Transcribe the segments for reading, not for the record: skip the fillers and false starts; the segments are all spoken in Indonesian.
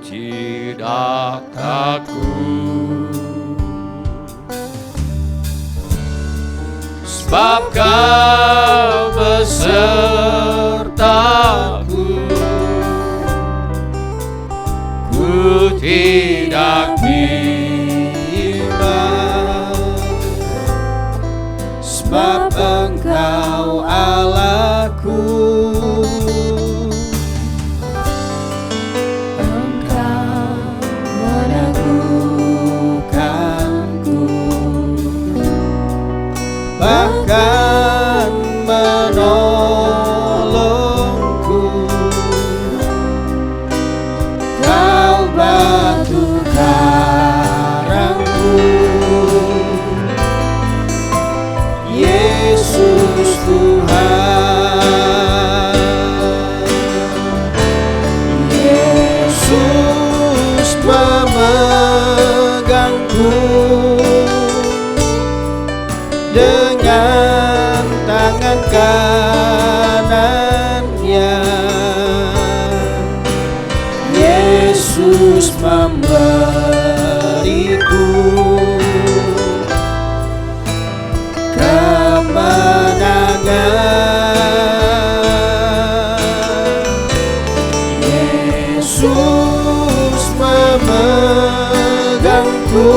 tidak takut, sebab Kau besertaku. Ku tidak bimbang, sebab Engkau Allahku. Engkau meneguhkanku, bahkan menolongku. Kau batu karangku, Yesus Tuhan. Yesus memegangku dengan tangan kanannya. Yesus memberiku kemenangan. Yesus memegangku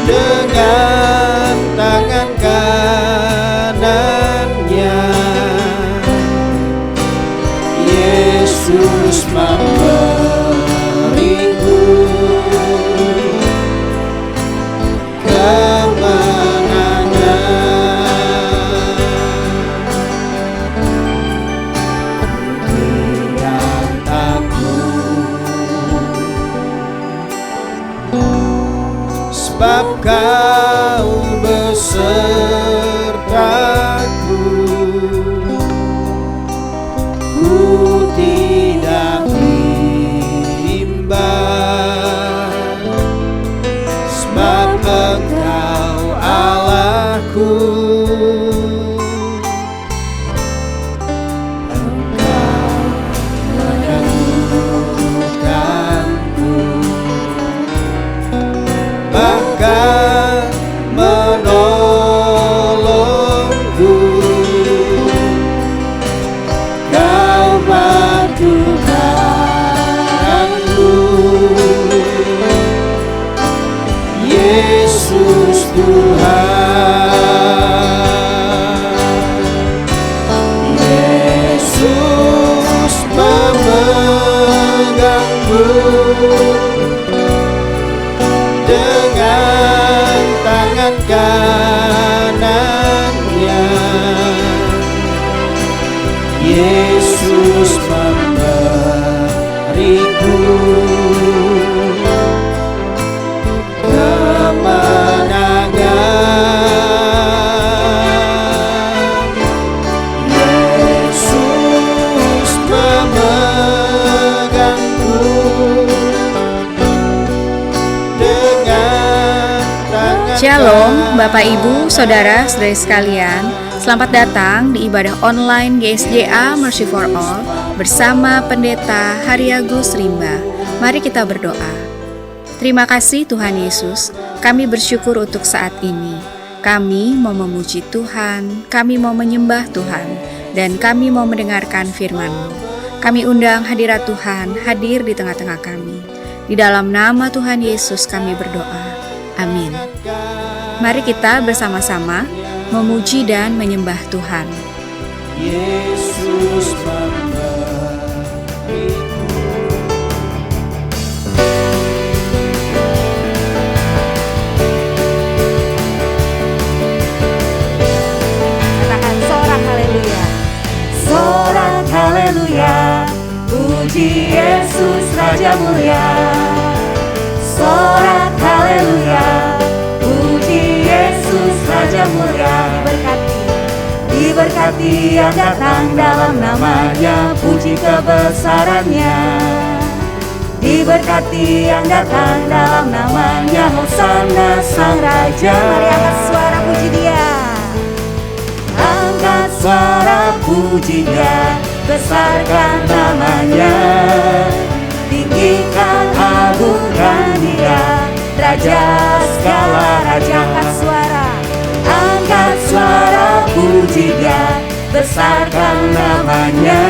dengan tangan kanannya. Yesus memberiku kemenangan. Tidak takut, sebab Kau besertaku. Ku tidak bimbang, sebab Engkau Allahku. Engkau meneguhkanku, bahkan menolongku. Kau batu karangku, Yesus Tuhan. Yesus memegangku dengan tangan kanannya. Yesus memberiku kemenangan. Yesus memegangku dengan tangan. Shalom Bapak Ibu, Saudara-saudari sekalian. Selamat datang di ibadah online GSJA Mercy for All bersama Pendeta Haryagus Rimba. Mari kita berdoa. Terima kasih Tuhan Yesus, kami bersyukur untuk saat ini. Kami mau memuji Tuhan, kami mau menyembah Tuhan, dan kami mau mendengarkan firman-Mu. Kami undang hadirat Tuhan hadir di tengah-tengah kami. Di dalam nama Tuhan Yesus kami berdoa. Amin. Mari kita bersama-sama memuji dan menyembah Tuhan. Yesus memberiku. katakan sorak haleluya. Sorak haleluya, puji Yesus Raja mulia. Sorak haleluya, puji Yesus Raja mulia. Diberkati yang datang dalam namanya, puji kebesarannya. Diberkati yang datang dalam namanya, Hosana Sang Raja. Mari angkat suara puji Dia. Angkat suara puji Dia, besarkan namanya. Raja segala raja. Angkat suara puji Dia, besarkan namanya.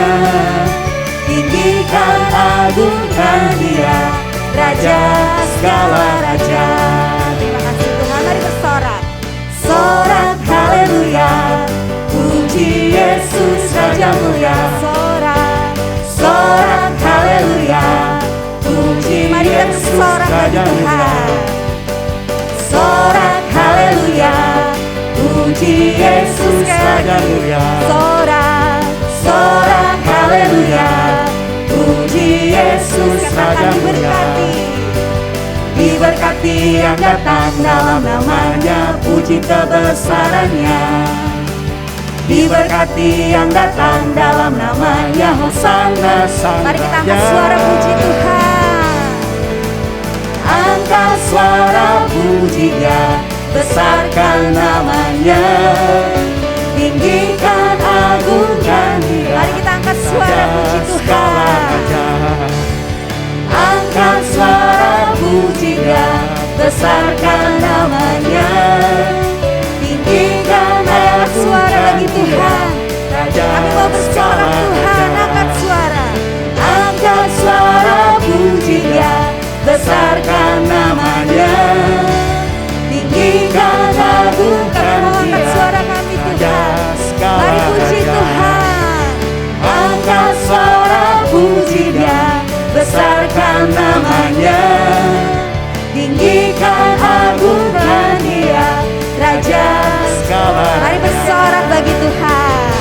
Tinggikan agungkan Dia, Raja segala raja. Terima kasih Tuhan, mari bersorak. Sorak haleluya, puji Yesus Raja mulia. Sorak haleluya, puji Yesus Raja mulia. Sorak haleluya, puji Yesus Raja mulia. Sorak haleluya, puji Yesus Raja mulia. Diberkati yang datang dalam namanya, puji kebesarannya. Diberkati yang datang dalam namanya, hosana sang raja. Mari kita angkat suara puji Tuhan. Angkat suara puji Dia, besarkan namanya. Tinggikan agungkan Dia. Mari kita angkat suara puji Tuhan. Angkat suara puji Dia, besarkan namanya. Tinggikan suara bagi Tuhan. Kami mau bersorak Tuhan, angkat suara. Angkat suara puji Dia, besarkan namanya. Tinggikan agungkan Dia. Angkat suara kami Tuhan, mari puji Tuhan. Angkat suara puji Dia, besarkan namanya. Tinggikan agungkan Dia, Raja segala. Mari bersorak bagi Tuhan.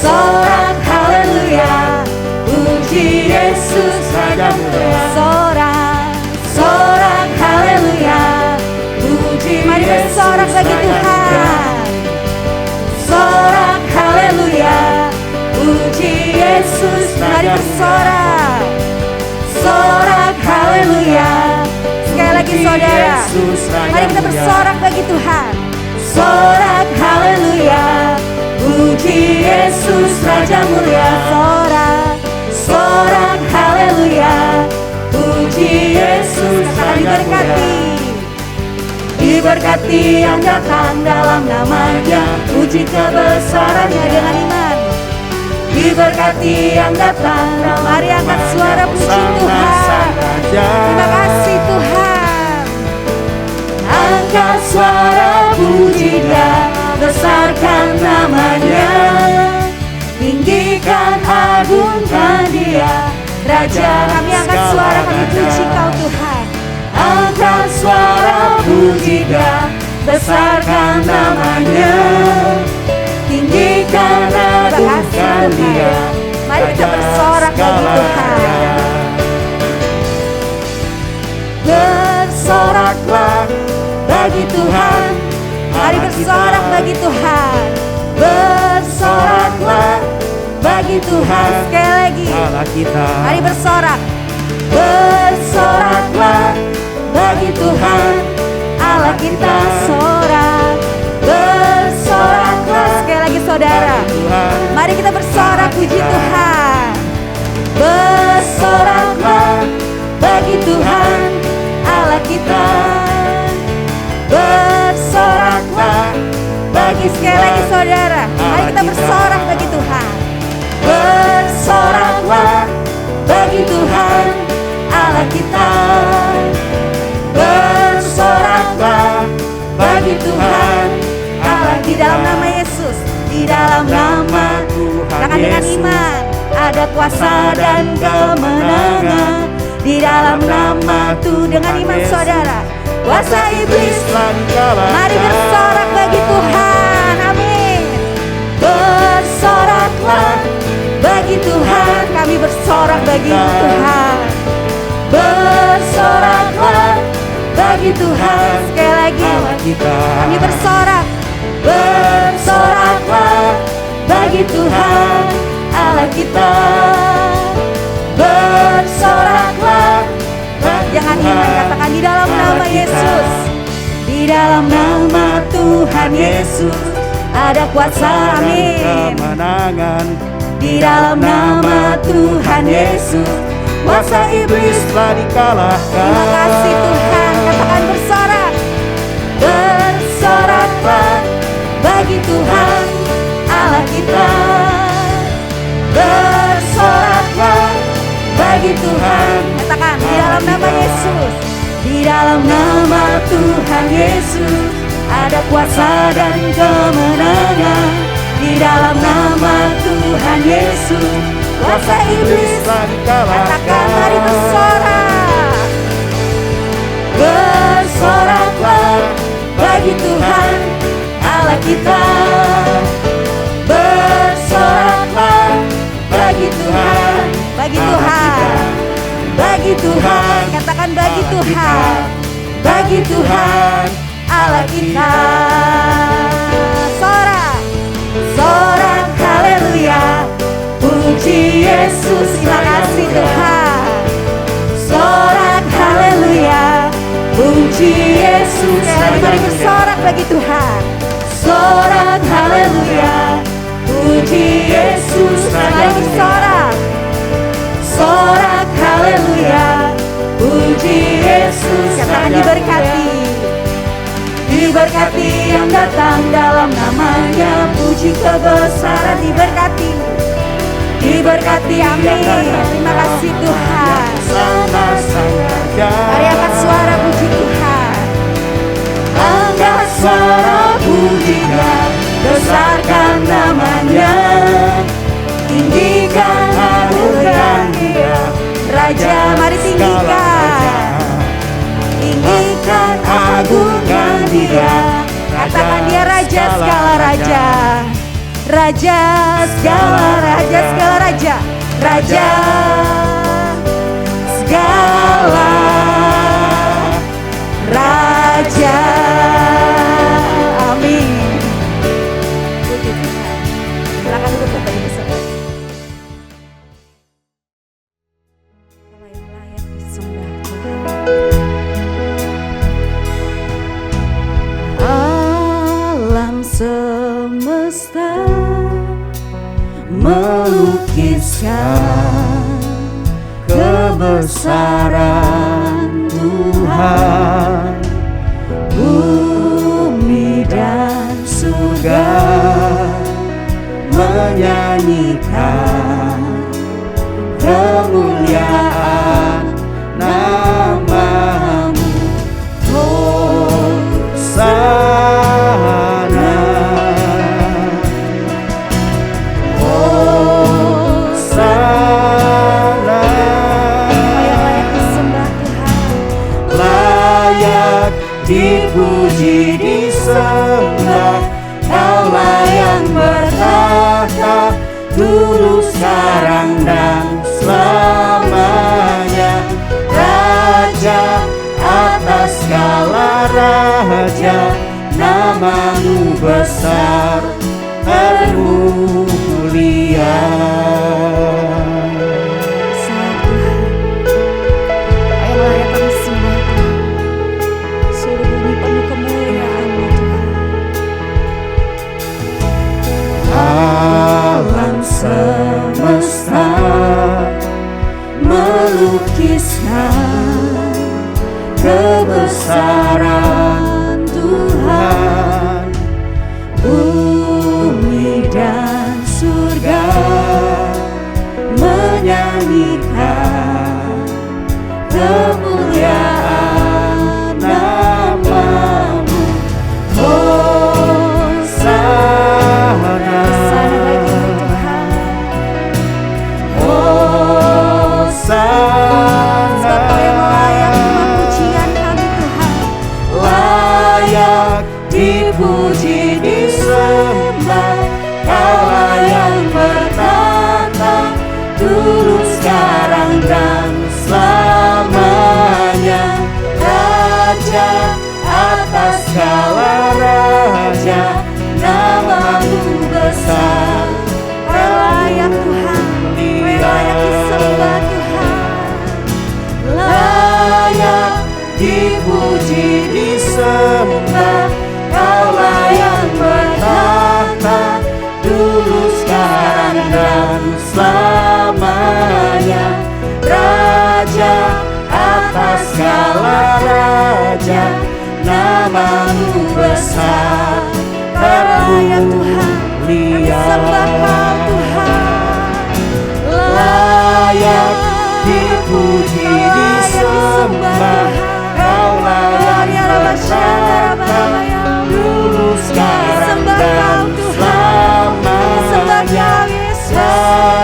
Sorak haleluya, puji Yesus Raja mulia. Sorak haleluya, puji. Mari bersorak bagi Tuhan. Sorak haleluya, puji Yesus. Mari bersorak. Sorak haleluya. Sekali lagi saudara, mari kita bersorak bagi Tuhan. Sorak haleluya, puji Yesus Raja mulia. Sorak haleluya, puji Yesus. Diberkati, diberkati yang datang dalam namanya, puji kebesarannya dengan iman. Diberkati yang datang dalam, mari angkat suara puji Tuhan. Terima kasih Tuhan. Angkat suara puji Dia, besarkan namanya. Tinggikan agungkan Dia, Raja. Kami angkat suara, kami puji Kau Tuhan. Angkat suara puji Dia, besarkan namanya. Tinggikan agungkan Dia. Mari kita bersorak bagi Tuhan. Bersoraklah bagi Tuhan. Mari bersorak bagi Tuhan. Bersoraklah bagi Tuhan. Sekali lagi, mari bersorak. Bersoraklah bagi Tuhan, Allah kita. Sorak, bersoraklah. Sekali lagi saudara, mari kita bersorak puji Tuhan. Bersoraklah bagi Tuhan, Allah kita. Bersoraklah bagi, sekali lagi saudara, mari kita bersorak bagi Tuhan. Bersoraklah bagi Tuhan, Allah kita. Bersoraklah bagi Tuhan, Allah. Di dalam nama Yesus, di dalam nama Tuhan dengan iman, ada kuasa dan kemenangan. Di dalam nama Tuhan dengan iman saudara, kuasa iblis mari bersorak bagi Tuhan. Amin. Bersoraklah bagi Tuhan, kami bersorak bagi Tuhan. Bersoraklah bagi Tuhan. Sekali lagi, kami bersorak. Bersoraklah bagi Tuhan, Allah kita. Bersoraklah. Jangan iman, katakan di dalam nama Yesus. Di dalam nama Tuhan Yesus ada kuasa. Amin. Di dalam nama Tuhan Yesus kuasa iblis telah dikalahkan. Terima kasih Tuhan. Tuhan Allah kita. Bersoraklah bagi Tuhan. Katakan di dalam nama Yesus. Di dalam nama Tuhan Yesus ada kuasa dan kemenangan. Di dalam nama Tuhan Yesus kuasa iblis katakan mari bersorak. Bersoraklah bagi Tuhan Allah kita. Bersoraklah bagi Tuhan, bagi Tuhan, bagi Tuhan, katakan bagi Tuhan, bagi Tuhan Allah kita. Sorak, sorak haleluya, puji Yesus, terima kasih Tuhan. Sorak haleluya, puji Yesus. Mari bersorak bagi Tuhan. Sorak haleluya, puji Yesus. Mari bersorak. Sorak haleluya, puji Yesus. Katakan diberkati. Diberkati yang datang dalam namanya, puji kebesaran diberkati. Diberkati amin. Terima kasih Tuhan. Mari angkat suara puji Tuhan. Angkat suara pujinya, besarkan namanya. Tinggikan agungkan Dia, Raja. Mari tinggikan. Tinggikan agungkan Dia. Katakan Dia Raja segala raja. Raja segala raja, segala raja, Raja segala raja. Amin. Puji Tuhan. Silakan duduk Bapak Ibu Saudara. Kau yang layak disembah Tuhan. Alam semesta melukiskan kebesaran Tuhan. Bumi dan surga menyanyikan kemuliaan nama-Mu. Hosana, Hosana. Layak disembah Tuhan, layak dipuji disembah. Kaulah yang bertahta dulu, sekarang dan selamanya. Raja atas segala raja, nama-Mu besar termulia. Yang layak kami sembah Tuhan. Seluruh bumi penuh kemuliaan-Mu Tuhan. Alam semesta melukiskan kebesaran Tuhan. Bumi dan surga menyanyikan kemuliaan nama-Mu. Hosana, Hosana. Kau yang layak dengan pujian kami Tuhan. Layak dipuji disembah. Kaulah yang bertata dulu, sekarang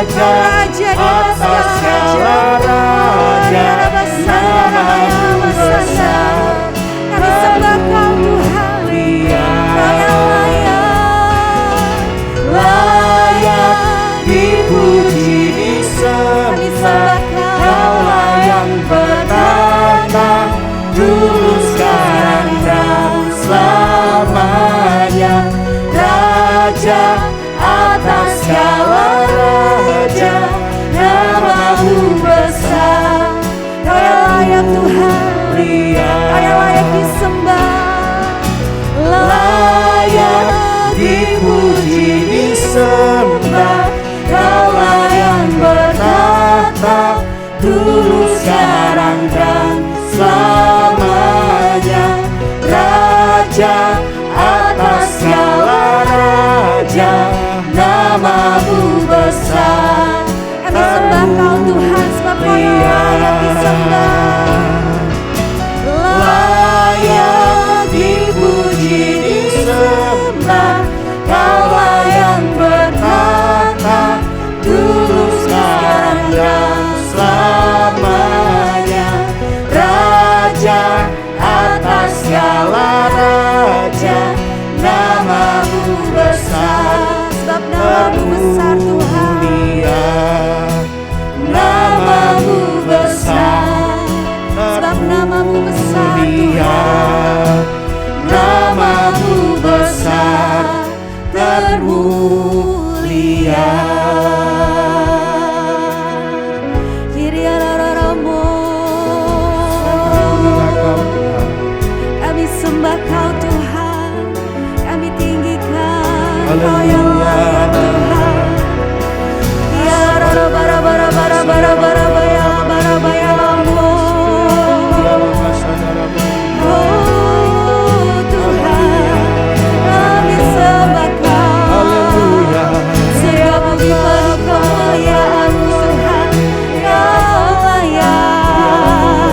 raja atas segala raja, namamu besar. Kami sembah Kau Tuhan, Kau yang Layak dipuji disembah, Kaulah yang bertata dulu sekarang dan selamanya. Raja atas segala raja, namamu besar. Kau yang layak Tuhan, Kau yang layak disembah, Layak dipuji disembah, Kaulah yang bertata dulu sekarang dan selamanya. Raja atas segala raja, namamu besar. Kami sembah Kau Tuhan, sebab Kau yang layak disembah. Layak dipuji disembah, Kaulah yang bertata dulu sekarang dan selamanya. Raja atas segala raja, namamu besar. Sebab namamu besar Tuhan, Namamu besar, sebab namamu besar Tuhan, namamu besar, termulia. Kiriararamo. Kami sembah Kau Tuhan, kami tinggikan Kau yang layak Tuhan. Kiararabarabarabarabarabarabayalabarabarabayalamo. Oh Tuhan, kami sembah Kau. Segala puji penuh kemuliaan-Mu Tuhan, Kau layak.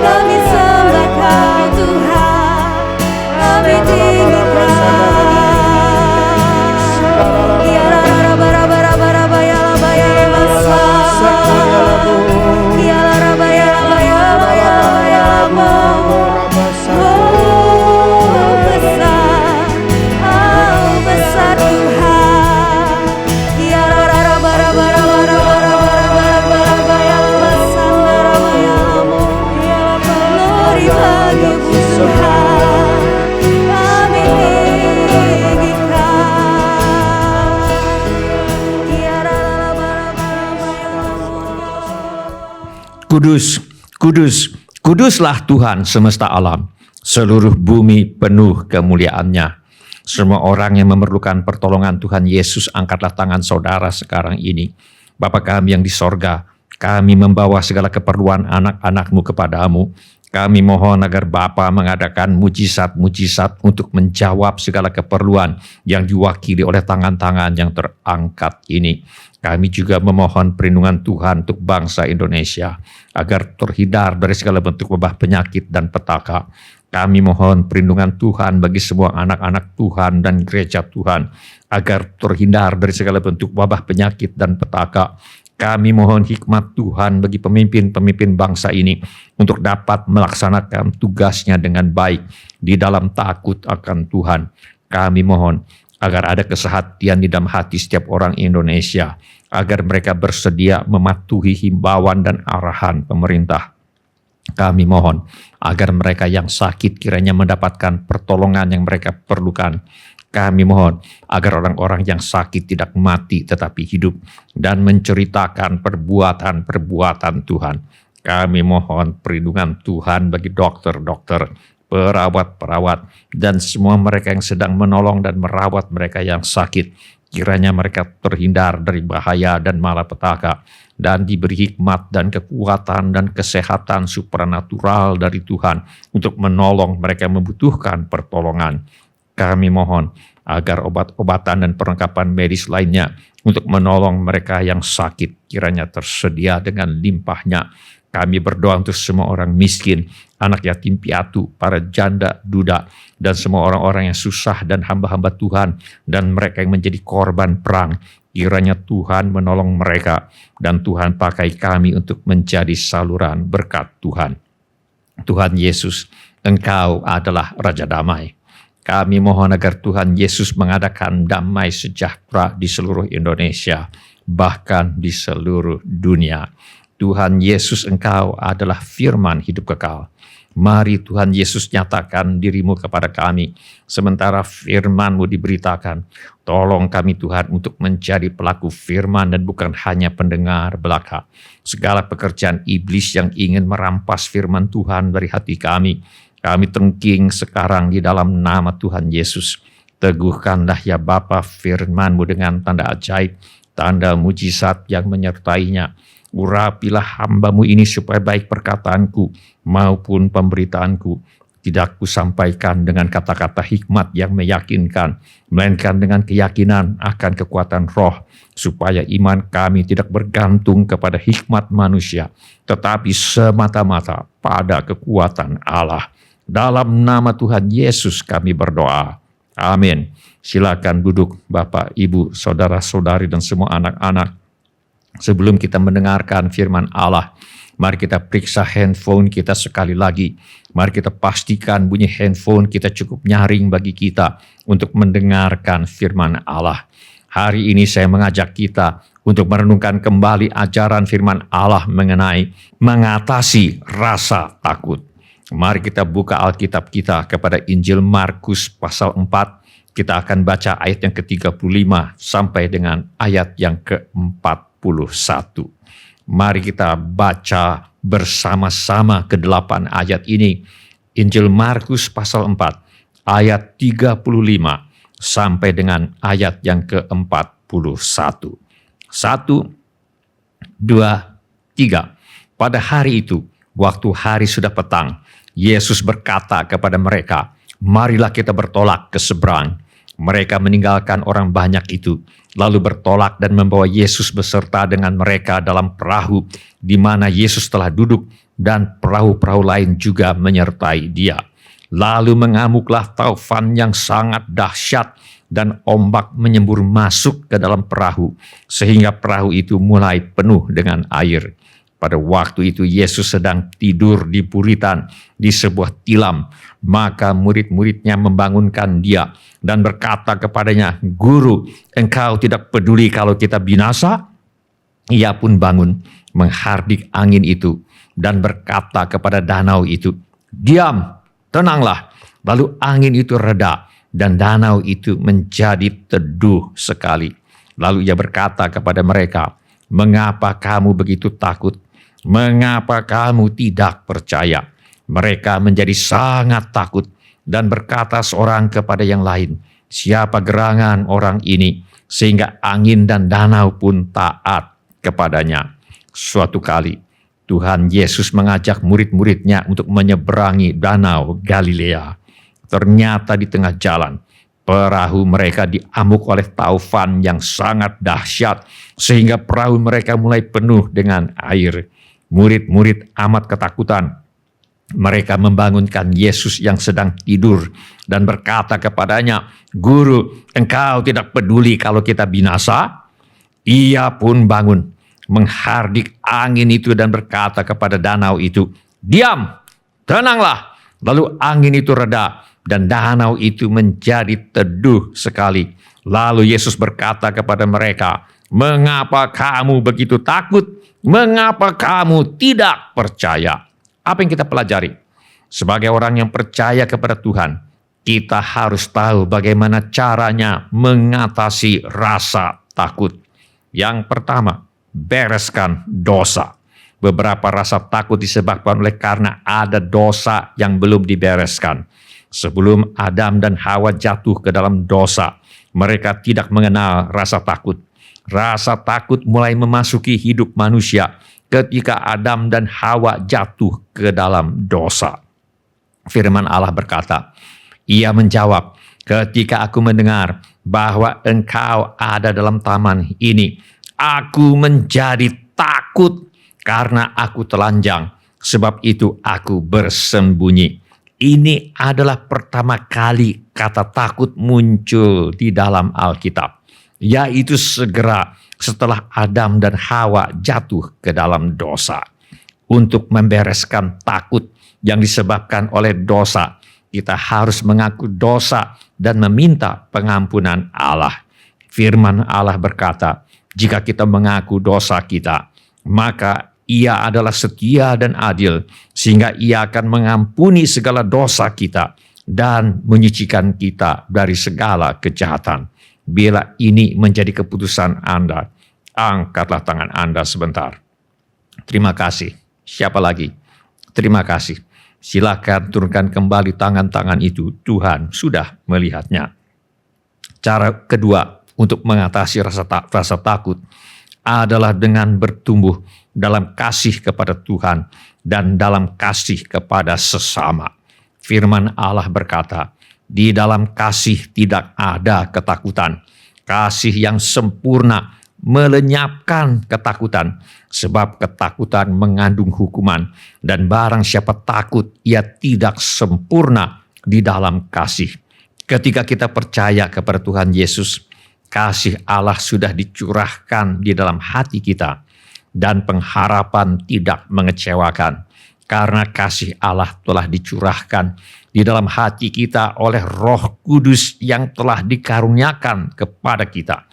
Kami sembah Kau Tuhan, kami tinggikan. Besar Tuhan. Glory bagi-Mu Tuhan, kami tinggikan. Kudus, kudus, kuduslah Tuhan semesta alam. Seluruh bumi penuh kemuliaan-Nya. Semua orang yang memerlukan pertolongan Tuhan Yesus, angkatlah tangan saudara sekarang ini. Bapa kami yang di sorga, kami membawa segala keperluan anak-anak-Mu kepadamu. Kami mohon agar Bapa mengadakan mujizat-mujizat untuk menjawab segala keperluan yang diwakili oleh tangan-tangan yang terangkat ini. Kami juga memohon perlindungan Tuhan untuk bangsa Indonesia, agar terhindar dari segala bentuk wabah penyakit dan petaka. Kami mohon perlindungan Tuhan bagi semua anak-anak Tuhan dan gereja Tuhan, agar terhindar dari segala bentuk wabah penyakit dan petaka. Kami mohon hikmat Tuhan bagi pemimpin-pemimpin bangsa ini untuk dapat melaksanakan tugasnya dengan baik di dalam takut akan Tuhan. Kami mohon agar ada kesehatian di dalam hati setiap orang Indonesia, agar mereka bersedia mematuhi himbauan dan arahan pemerintah. Kami mohon agar mereka yang sakit kiranya mendapatkan pertolongan yang mereka perlukan. Kami mohon agar orang-orang yang sakit tidak mati tetapi hidup dan menceritakan perbuatan-perbuatan Tuhan. Kami mohon perlindungan Tuhan bagi dokter-dokter, perawat-perawat, dan semua mereka yang sedang menolong dan merawat mereka yang sakit. Kiranya mereka terhindar dari bahaya dan malapetaka, dan diberi hikmat dan kekuatan dan kesehatan supranatural dari Tuhan untuk menolong mereka yang membutuhkan pertolongan. Kami mohon agar obat-obatan dan perlengkapan medis lainnya untuk menolong mereka yang sakit kiranya tersedia dengan limpahnya. Kami berdoa untuk semua orang miskin, anak yatim piatu, para janda, duda, dan semua orang-orang yang susah dan hamba-hamba Tuhan, dan mereka yang menjadi korban perang. Kiranya Tuhan menolong mereka, dan Tuhan pakai kami untuk menjadi saluran berkat Tuhan. Tuhan Yesus, Engkau adalah Raja Damai. Kami mohon agar Tuhan Yesus mengadakan damai sejahtera di seluruh Indonesia, bahkan di seluruh dunia. Tuhan Yesus, Engkau adalah firman hidup kekal. Mari Tuhan Yesus nyatakan diri-Mu kepada kami, sementara firman-Mu diberitakan. Tolong kami Tuhan untuk menjadi pelaku firman dan bukan hanya pendengar belaka. Segala pekerjaan iblis yang ingin merampas firman Tuhan dari hati kami tengking sekarang di dalam nama Tuhan Yesus. Teguhkanlah ya Bapa firman-Mu dengan tanda ajaib, tanda mujizat yang menyertainya. Urapilah hamba-Mu ini supaya baik perkataanku maupun pemberitaanku tidak kusampaikan dengan kata-kata hikmat yang meyakinkan, melainkan dengan keyakinan akan kekuatan roh, supaya iman kami tidak bergantung kepada hikmat manusia, tetapi semata-mata pada kekuatan Allah. Dalam nama Tuhan Yesus kami berdoa. Amin. Silakan duduk Bapak, Ibu, saudara-saudari, dan semua anak-anak. Sebelum kita mendengarkan firman Allah, mari kita periksa handphone kita sekali lagi. Mari kita pastikan bunyi handphone kita cukup nyaring bagi kita untuk mendengarkan firman Allah. Hari ini saya mengajak kita untuk merenungkan kembali ajaran firman Allah mengenai mengatasi rasa takut. Mari kita buka Alkitab kita kepada Injil Markus pasal 4. Kita akan baca ayat yang ke-35 sampai dengan ayat yang ke-41. Mari kita baca bersama-sama ke-8 ayat ini. Injil Markus pasal 4 ayat 35 sampai dengan ayat yang ke-41. 1, 2, 3. Pada hari itu, waktu hari sudah petang, Yesus berkata kepada mereka, "Marilah kita bertolak ke seberang." Mereka meninggalkan orang banyak itu, lalu bertolak dan membawa Yesus beserta dengan mereka dalam perahu di mana Yesus telah duduk, dan perahu-perahu lain juga menyertai Dia. Lalu mengamuklah taufan yang sangat dahsyat, dan ombak menyembur masuk ke dalam perahu, sehingga perahu itu mulai penuh dengan air. Pada waktu itu Yesus sedang tidur di buritan di sebuah tilam. Maka murid-muridnya membangunkan Dia dan berkata kepadanya, "Guru, Engkau tidak peduli kalau kita binasa?" Ia pun bangun, menghardik angin itu, dan berkata kepada danau itu, "Diam, tenanglah." Lalu angin itu reda, dan danau itu menjadi teduh sekali. Lalu Ia berkata kepada mereka, "Mengapa kamu begitu takut? Mengapa kamu tidak percaya?" Mereka menjadi sangat takut dan berkata seorang kepada yang lain, "Siapa gerangan orang ini sehingga angin dan danau pun taat kepadanya?" Suatu kali Tuhan Yesus mengajak murid-muridnya untuk menyeberangi danau Galilea. Ternyata di tengah jalan, perahu mereka diamuk oleh taufan yang sangat dahsyat, sehingga perahu mereka mulai penuh dengan air. Murid-murid amat ketakutan. Mereka membangunkan Yesus yang sedang tidur dan berkata kepadanya, "Guru, Engkau tidak peduli kalau kita binasa?" Ia pun bangun, menghardik angin itu dan berkata kepada danau itu, "Diam, tenanglah." Lalu angin itu reda dan danau itu menjadi teduh sekali. Lalu Yesus berkata kepada mereka, "Mengapa kamu begitu takut? Mengapa kamu tidak percaya?" Apa yang kita pelajari? Sebagai orang yang percaya kepada Tuhan, kita harus tahu bagaimana caranya mengatasi rasa takut. Yang pertama, bereskan dosa. Beberapa rasa takut disebabkan oleh karena ada dosa yang belum dibereskan. Sebelum Adam dan Hawa jatuh ke dalam dosa, mereka tidak mengenal rasa takut. Rasa takut mulai memasuki hidup manusia ketika Adam dan Hawa jatuh ke dalam dosa. Firman Allah berkata, Ia menjawab, "Ketika aku mendengar bahwa engkau ada dalam taman ini, aku menjadi takut karena aku telanjang, sebab itu aku bersembunyi. Ini adalah pertama kali kata takut muncul di dalam Alkitab, yaitu segera setelah Adam dan Hawa jatuh ke dalam dosa. Untuk membereskan takut yang disebabkan oleh dosa, kita harus mengaku dosa dan meminta pengampunan Allah. Firman Allah berkata, jika kita mengaku dosa kita, maka Ia adalah setia dan adil, sehingga Ia akan mengampuni segala dosa kita dan menyucikan kita dari segala kejahatan. Bila ini menjadi keputusan Anda, angkatlah tangan Anda sebentar. Terima kasih. Siapa lagi? Terima kasih. Silakan turunkan kembali tangan-tangan itu. Tuhan sudah melihatnya. Cara kedua untuk mengatasi rasa takut adalah dengan bertumbuh dalam kasih kepada Tuhan dan dalam kasih kepada sesama. Firman Allah berkata, di dalam kasih tidak ada ketakutan. Kasih yang sempurna melenyapkan ketakutan, sebab ketakutan mengandung hukuman, dan barang siapa takut, ia tidak sempurna di dalam kasih. Ketika kita percaya kepada Tuhan Yesus, kasih Allah sudah dicurahkan di dalam hati kita, dan pengharapan tidak mengecewakan, karena kasih Allah telah dicurahkan di dalam hati kita oleh Roh Kudus yang telah dikaruniakan kepada kita.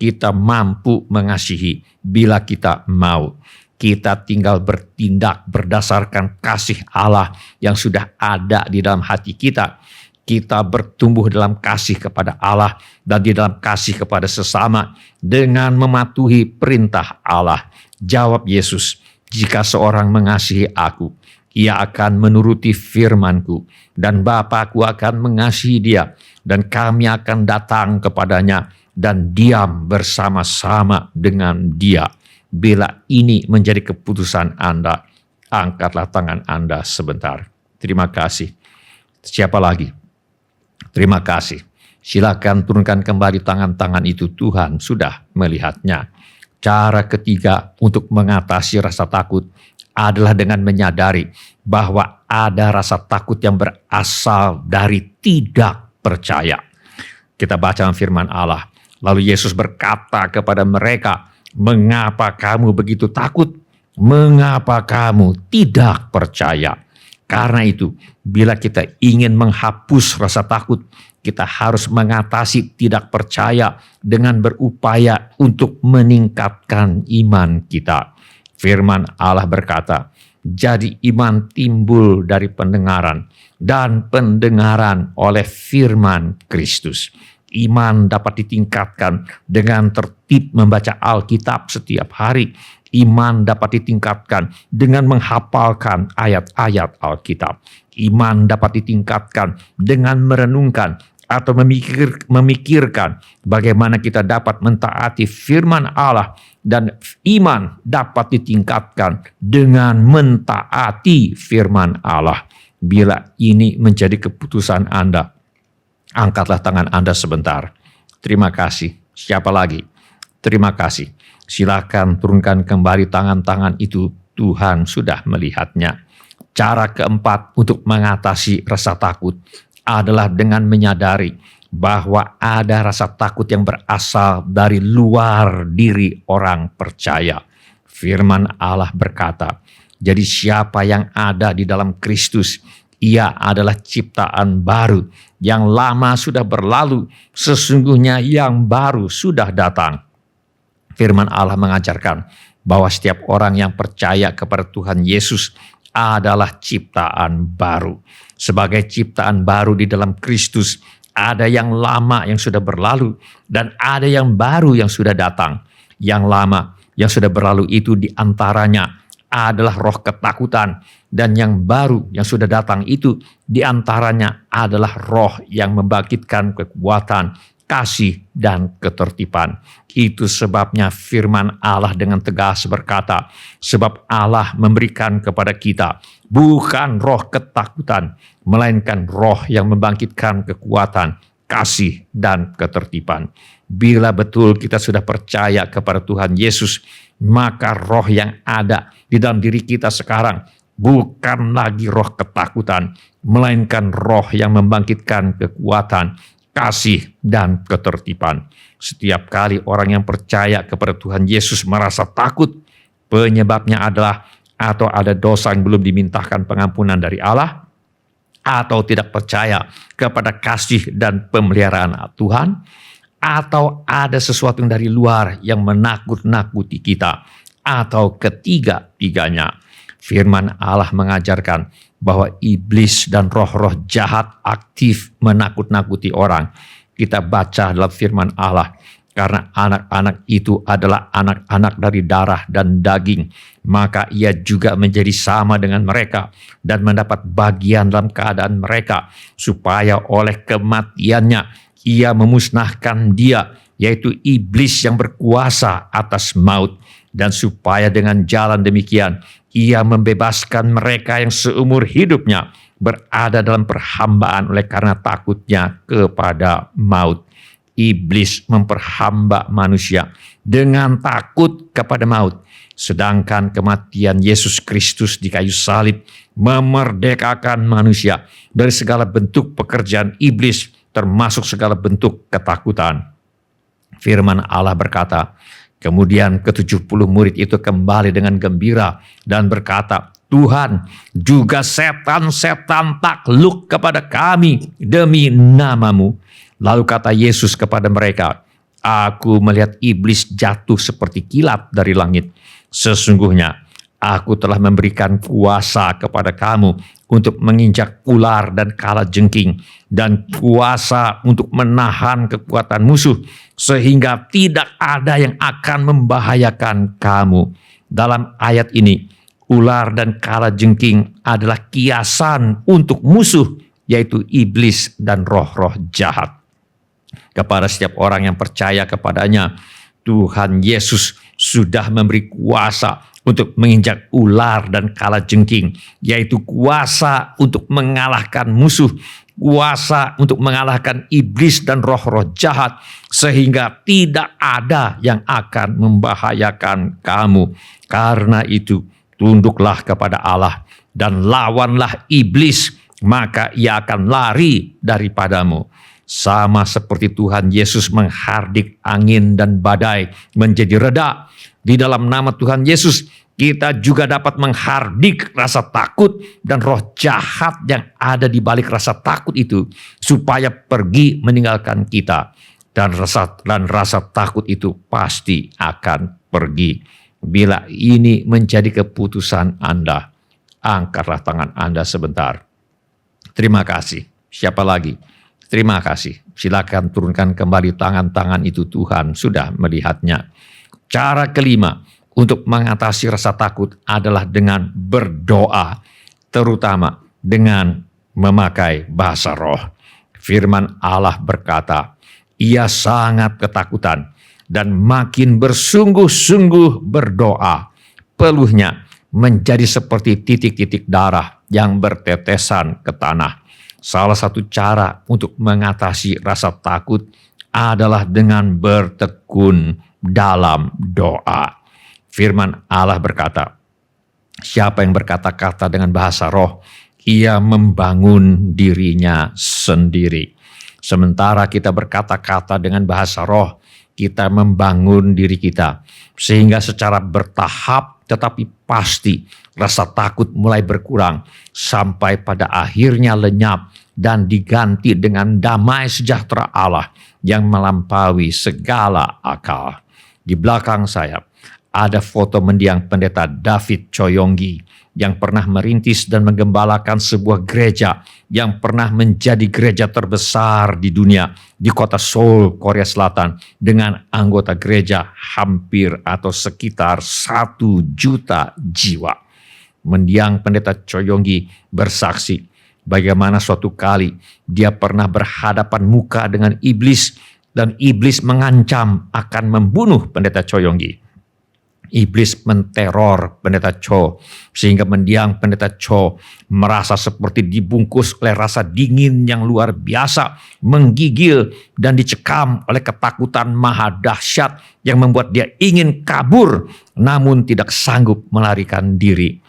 Kita mampu mengasihi bila kita mau. Kita tinggal bertindak berdasarkan kasih Allah yang sudah ada di dalam hati kita. Kita bertumbuh dalam kasih kepada Allah dan di dalam kasih kepada sesama dengan mematuhi perintah Allah. Jawab Yesus, jika seorang mengasihi aku, ia akan menuruti firman-Ku, dan Bapa-Ku akan mengasihi dia, dan kami akan datang kepadanya dan diam bersama-sama dengan dia. Bila ini menjadi keputusan Anda, angkatlah tangan Anda sebentar. Terima kasih. Siapa lagi? Terima kasih. Silakan turunkan kembali tangan-tangan itu. Tuhan sudah melihatnya. Cara ketiga untuk mengatasi rasa takut adalah dengan menyadari bahwa ada rasa takut yang berasal dari tidak percaya. Kita baca firman Allah. Lalu Yesus berkata kepada mereka, mengapa kamu begitu takut? Mengapa kamu tidak percaya? Karena itu, bila kita ingin menghapus rasa takut, kita harus mengatasi tidak percaya dengan berupaya untuk meningkatkan iman kita. Firman Allah berkata, jadi iman timbul dari pendengaran, dan pendengaran oleh firman Kristus. Iman dapat ditingkatkan dengan tertib membaca Alkitab setiap hari. Iman dapat ditingkatkan dengan menghafalkan ayat-ayat Alkitab. Iman dapat ditingkatkan dengan merenungkan atau memikirkan bagaimana kita dapat mentaati firman Allah. Dan iman dapat ditingkatkan dengan mentaati firman Allah. Bila ini menjadi keputusan Anda, angkatlah tangan Anda sebentar. Terima kasih. Siapa lagi? Terima kasih. Silakan turunkan kembali tangan-tangan itu. Tuhan sudah melihatnya. Cara keempat untuk mengatasi rasa takut adalah dengan menyadari bahwa ada rasa takut yang berasal dari luar diri orang percaya. Firman Allah berkata, jadi siapa yang ada di dalam Kristus, ia adalah ciptaan baru. Yang lama sudah berlalu, sesungguhnya yang baru sudah datang. Firman Allah mengajarkan bahwa setiap orang yang percaya kepada Tuhan Yesus adalah ciptaan baru. Sebagai ciptaan baru di dalam Kristus, ada yang lama yang sudah berlalu dan ada yang baru yang sudah datang. Yang lama yang sudah berlalu itu diantaranya adalah roh ketakutan, dan yang baru yang sudah datang itu diantaranya adalah roh yang membangkitkan kekuatan, kasih, dan ketertiban. Itu sebabnya firman Allah dengan tegas berkata, sebab Allah memberikan kepada kita bukan roh ketakutan, melainkan roh yang membangkitkan kekuatan, kasih, dan ketertiban. Bila betul kita sudah percaya kepada Tuhan Yesus, maka roh yang ada di dalam diri kita sekarang bukan lagi roh ketakutan, melainkan roh yang membangkitkan kekuatan, kasih, dan ketertiban. Setiap kali orang yang percaya kepada Tuhan Yesus merasa takut, penyebabnya adalah atau ada dosa yang belum dimintakan pengampunan dari Allah, atau tidak percaya kepada kasih dan pemeliharaan Tuhan, atau ada sesuatu yang dari luar yang menakut-nakuti kita, atau ketiga-tiganya. Firman Allah mengajarkan bahwa iblis dan roh-roh jahat aktif menakut-nakuti orang. Kita baca dalam firman Allah, karena anak-anak itu adalah anak-anak dari darah dan daging, maka ia juga menjadi sama dengan mereka dan mendapat bagian dalam keadaan mereka, supaya oleh kematiannya ia memusnahkan dia, yaitu iblis yang berkuasa atas maut, dan supaya dengan jalan demikian ia membebaskan mereka yang seumur hidupnya berada dalam perhambaan oleh karena takutnya kepada maut. Iblis memperhamba manusia dengan takut kepada maut, sedangkan kematian Yesus Kristus di kayu salib memerdekakan manusia dari segala bentuk pekerjaan iblis, termasuk segala bentuk ketakutan. Firman Allah berkata, kemudian ke-70 murid itu kembali dengan gembira dan berkata, Tuhan, juga setan-setan takluk kepada kami demi nama-Mu. Lalu kata Yesus kepada mereka, aku melihat iblis jatuh seperti kilat dari langit. Sesungguhnya aku telah memberikan kuasa kepada kamu untuk menginjak ular dan kalajengking, dan kuasa untuk menahan kekuatan musuh, sehingga tidak ada yang akan membahayakan kamu. Dalam ayat ini, ular dan kalajengking adalah kiasan untuk musuh, yaitu iblis dan roh-roh jahat. Kepada setiap orang yang percaya kepadanya, Tuhan Yesus sudah memberi kuasa untuk menginjak ular dan kalajengking, yaitu kuasa untuk mengalahkan musuh, kuasa untuk mengalahkan iblis dan roh-roh jahat, sehingga tidak ada yang akan membahayakan kamu. Karena itu, tunduklah kepada Allah dan lawanlah iblis, maka ia akan lari daripadamu. Sama seperti Tuhan Yesus menghardik angin dan badai menjadi reda, di dalam nama Tuhan Yesus kita juga dapat menghardik rasa takut dan roh jahat yang ada di balik rasa takut itu, supaya pergi meninggalkan kita, dan rasa takut itu pasti akan pergi. Bila ini menjadi keputusan Anda, angkatlah tangan Anda sebentar. Terima kasih. Siapa lagi? Terima kasih. Silakan turunkan kembali tangan-tangan itu, Tuhan sudah melihatnya. Cara kelima untuk mengatasi rasa takut adalah dengan berdoa, terutama dengan memakai bahasa roh. Firman Allah berkata, ia sangat ketakutan dan makin bersungguh-sungguh berdoa. Peluhnya menjadi seperti titik-titik darah yang bertetesan ke tanah. Salah satu cara untuk mengatasi rasa takut adalah dengan bertekun dalam doa. Firman Allah berkata, siapa yang berkata-kata dengan bahasa roh, ia membangun dirinya sendiri. Sementara kita berkata-kata dengan bahasa roh, kita membangun diri kita. Sehingga secara bertahap tetapi pasti rasa takut mulai berkurang sampai pada akhirnya lenyap dan diganti dengan damai sejahtera Allah yang melampaui segala akal. Di belakang saya ada foto mendiang pendeta David Choyonggi yang pernah merintis dan menggembalakan sebuah gereja yang pernah menjadi gereja terbesar di dunia di kota Seoul, Korea Selatan, dengan anggota gereja hampir atau sekitar 1 juta jiwa. Mendiang pendeta Choyonggi bersaksi bagaimana suatu kali dia pernah berhadapan muka dengan iblis dan iblis mengancam akan membunuh pendeta Choyonggi. Iblis menteror pendeta Cho sehingga mendiang pendeta Cho merasa seperti dibungkus oleh rasa dingin yang luar biasa, menggigil dan dicekam oleh ketakutan maha dahsyat yang membuat dia ingin kabur namun tidak sanggup melarikan diri.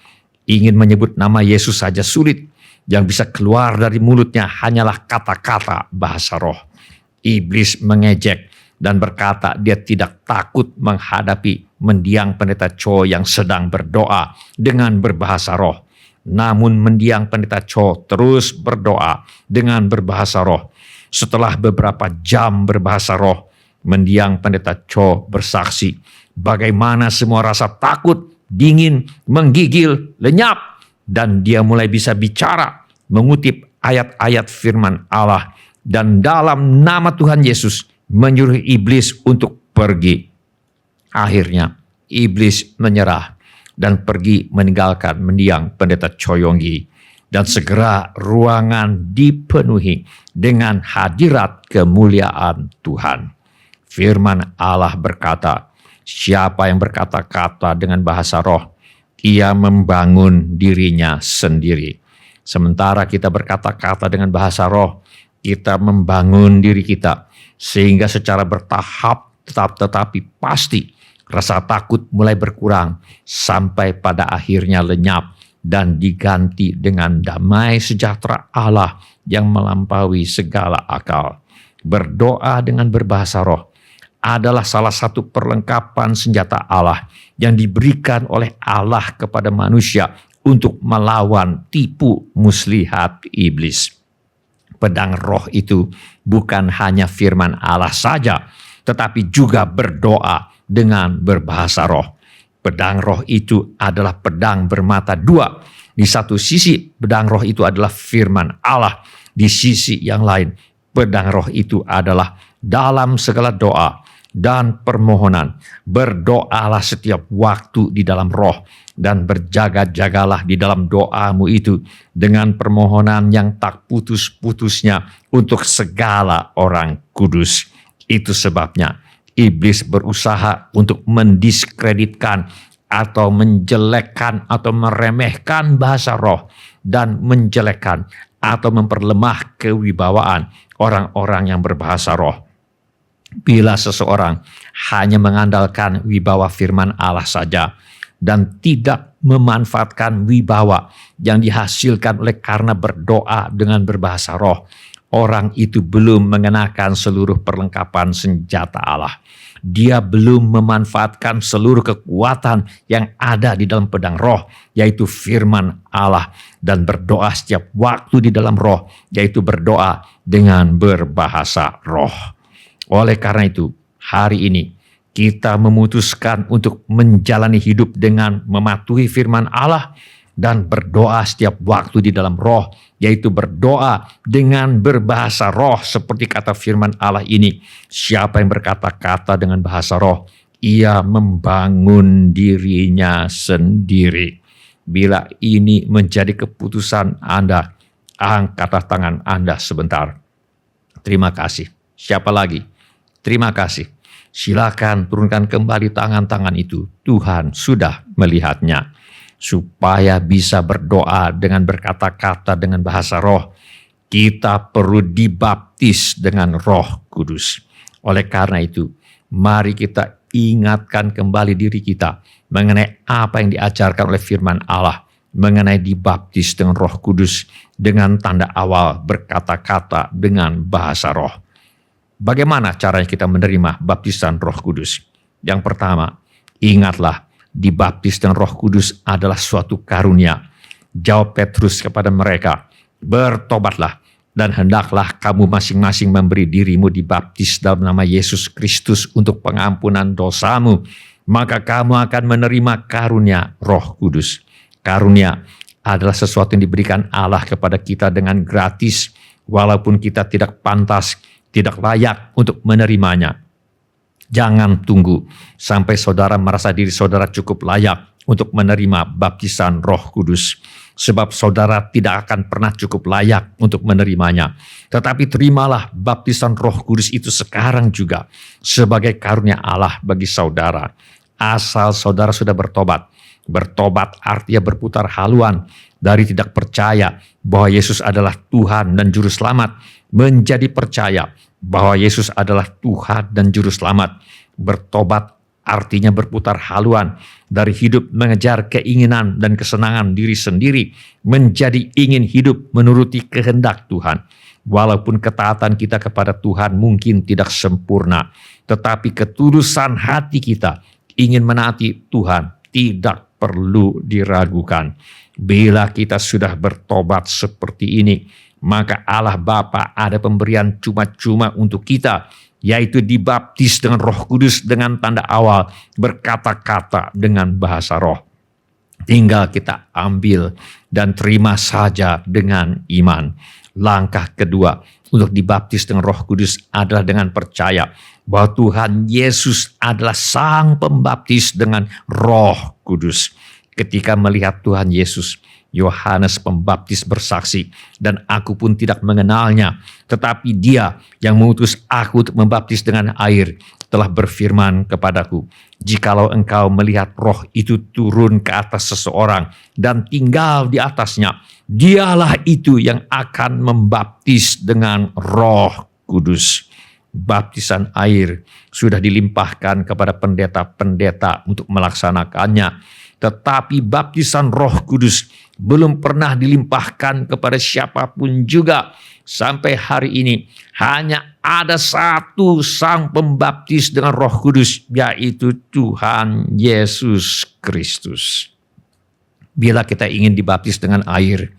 Ingin menyebut nama Yesus saja sulit, yang bisa keluar dari mulutnya hanyalah kata-kata bahasa roh. Iblis mengejek dan berkata dia tidak takut menghadapi mendiang pendeta Cho yang sedang berdoa dengan berbahasa roh. Namun mendiang pendeta Cho terus berdoa dengan berbahasa roh. Setelah beberapa jam berbahasa roh, mendiang pendeta Cho bersaksi bagaimana semua rasa takut, dingin, menggigil, lenyap, dan dia mulai bisa bicara, mengutip ayat-ayat firman Allah, dan dalam nama Tuhan Yesus menyuruh iblis untuk pergi. Akhirnya iblis menyerah dan pergi meninggalkan mendiang pendeta Cho Yonggi, dan segera ruangan dipenuhi dengan hadirat kemuliaan Tuhan. Firman Allah berkata, siapa yang berkata-kata dengan bahasa roh, ia membangun dirinya sendiri. Sementara kita berkata-kata dengan bahasa roh, kita membangun diri kita, sehingga secara bertahap tetapi pasti rasa takut mulai berkurang sampai pada akhirnya lenyap dan diganti dengan damai sejahtera Allah yang melampaui segala akal. Berdoa dengan berbahasa roh adalah salah satu perlengkapan senjata Allah yang diberikan oleh Allah kepada manusia untuk melawan tipu muslihat iblis. Pedang roh itu bukan hanya firman Allah saja, tetapi juga berdoa dengan berbahasa roh. Pedang roh itu adalah pedang bermata dua. Di satu sisi pedang roh itu adalah firman Allah. Di sisi yang lain pedang roh itu adalah dalam segala doa dan permohonan. Berdoalah setiap waktu di dalam roh dan berjaga-jagalah di dalam doamu itu dengan permohonan yang tak putus-putusnya untuk segala orang kudus. Itu sebabnya iblis berusaha untuk mendiskreditkan atau menjelekkan atau meremehkan bahasa roh dan menjelekkan atau memperlemah kewibawaan orang-orang yang berbahasa roh. Bila seseorang hanya mengandalkan wibawa firman Allah saja dan tidak memanfaatkan wibawa yang dihasilkan oleh karena berdoa dengan berbahasa roh, orang itu belum mengenakan seluruh perlengkapan senjata Allah. Dia belum memanfaatkan seluruh kekuatan yang ada di dalam pedang roh, yaitu firman Allah, dan berdoa setiap waktu di dalam roh, yaitu berdoa dengan berbahasa roh. Oleh karena itu, hari ini kita memutuskan untuk menjalani hidup dengan mematuhi firman Allah dan berdoa setiap waktu di dalam roh, yaitu berdoa dengan berbahasa roh seperti kata firman Allah ini. Siapa yang berkata-kata dengan bahasa roh, ia membangun dirinya sendiri. Bila ini menjadi keputusan Anda, angkatlah tangan Anda sebentar. Terima kasih. Siapa lagi? Terima kasih. Silakan turunkan kembali tangan-tangan itu. Tuhan sudah melihatnya. Supaya bisa berdoa dengan berkata-kata dengan bahasa roh, kita perlu dibaptis dengan Roh Kudus. Oleh karena itu, mari kita ingatkan kembali diri kita mengenai apa yang diajarkan oleh firman Allah, mengenai dibaptis dengan Roh Kudus dengan tanda awal berkata-kata dengan bahasa roh. Bagaimana caranya kita menerima baptisan Roh Kudus? Yang pertama, ingatlah, dibaptis dengan Roh Kudus adalah suatu karunia. Jawab Petrus kepada mereka, bertobatlah dan hendaklah kamu masing-masing memberi dirimu dibaptis dalam nama Yesus Kristus untuk pengampunan dosamu. Maka kamu akan menerima karunia Roh Kudus. Karunia adalah sesuatu yang diberikan Allah kepada kita dengan gratis, walaupun kita tidak pantas, tidak layak untuk menerimanya. Jangan tunggu sampai saudara merasa diri saudara cukup layak untuk menerima baptisan Roh Kudus. Sebab saudara tidak akan pernah cukup layak untuk menerimanya. Tetapi terimalah baptisan Roh Kudus itu sekarang juga sebagai karunia Allah bagi saudara. asal saudara sudah bertobat. Bertobat artinya berputar haluan dari tidak percaya bahwa Yesus adalah Tuhan dan Juru Selamat menjadi percaya bahwa Yesus adalah Tuhan dan Juru Selamat. Bertobat artinya berputar haluan dari hidup mengejar keinginan dan kesenangan diri sendiri menjadi ingin hidup menuruti kehendak Tuhan. Walaupun ketaatan kita kepada Tuhan mungkin tidak sempurna, tetapi ketulusan hati kita ingin menaati Tuhan tidak perlu diragukan. Bila kita sudah bertobat seperti ini, maka Allah Bapa ada pemberian cuma-cuma untuk kita, yaitu dibaptis dengan Roh Kudus dengan tanda awal berkata-kata dengan bahasa roh. Tinggal kita ambil dan terima saja dengan iman. Langkah kedua untuk dibaptis dengan Roh Kudus adalah dengan percaya bahwa Tuhan Yesus adalah Sang Pembaptis dengan Roh Kudus. Ketika melihat Tuhan Yesus, Yohanes Pembaptis bersaksi, "Dan aku pun tidak mengenalnya, tetapi Dia yang mengutus aku untuk membaptis dengan air telah berfirman kepadaku, jikalau engkau melihat roh itu turun ke atas seseorang dan tinggal di atasnya, dialah itu yang akan membaptis dengan Roh Kudus." Baptisan air sudah dilimpahkan kepada pendeta-pendeta untuk melaksanakannya, tetapi baptisan Roh Kudus belum pernah dilimpahkan kepada siapapun juga. Sampai hari ini hanya ada satu Sang Pembaptis dengan Roh Kudus, yaitu Tuhan Yesus Kristus. Bila kita ingin dibaptis dengan air,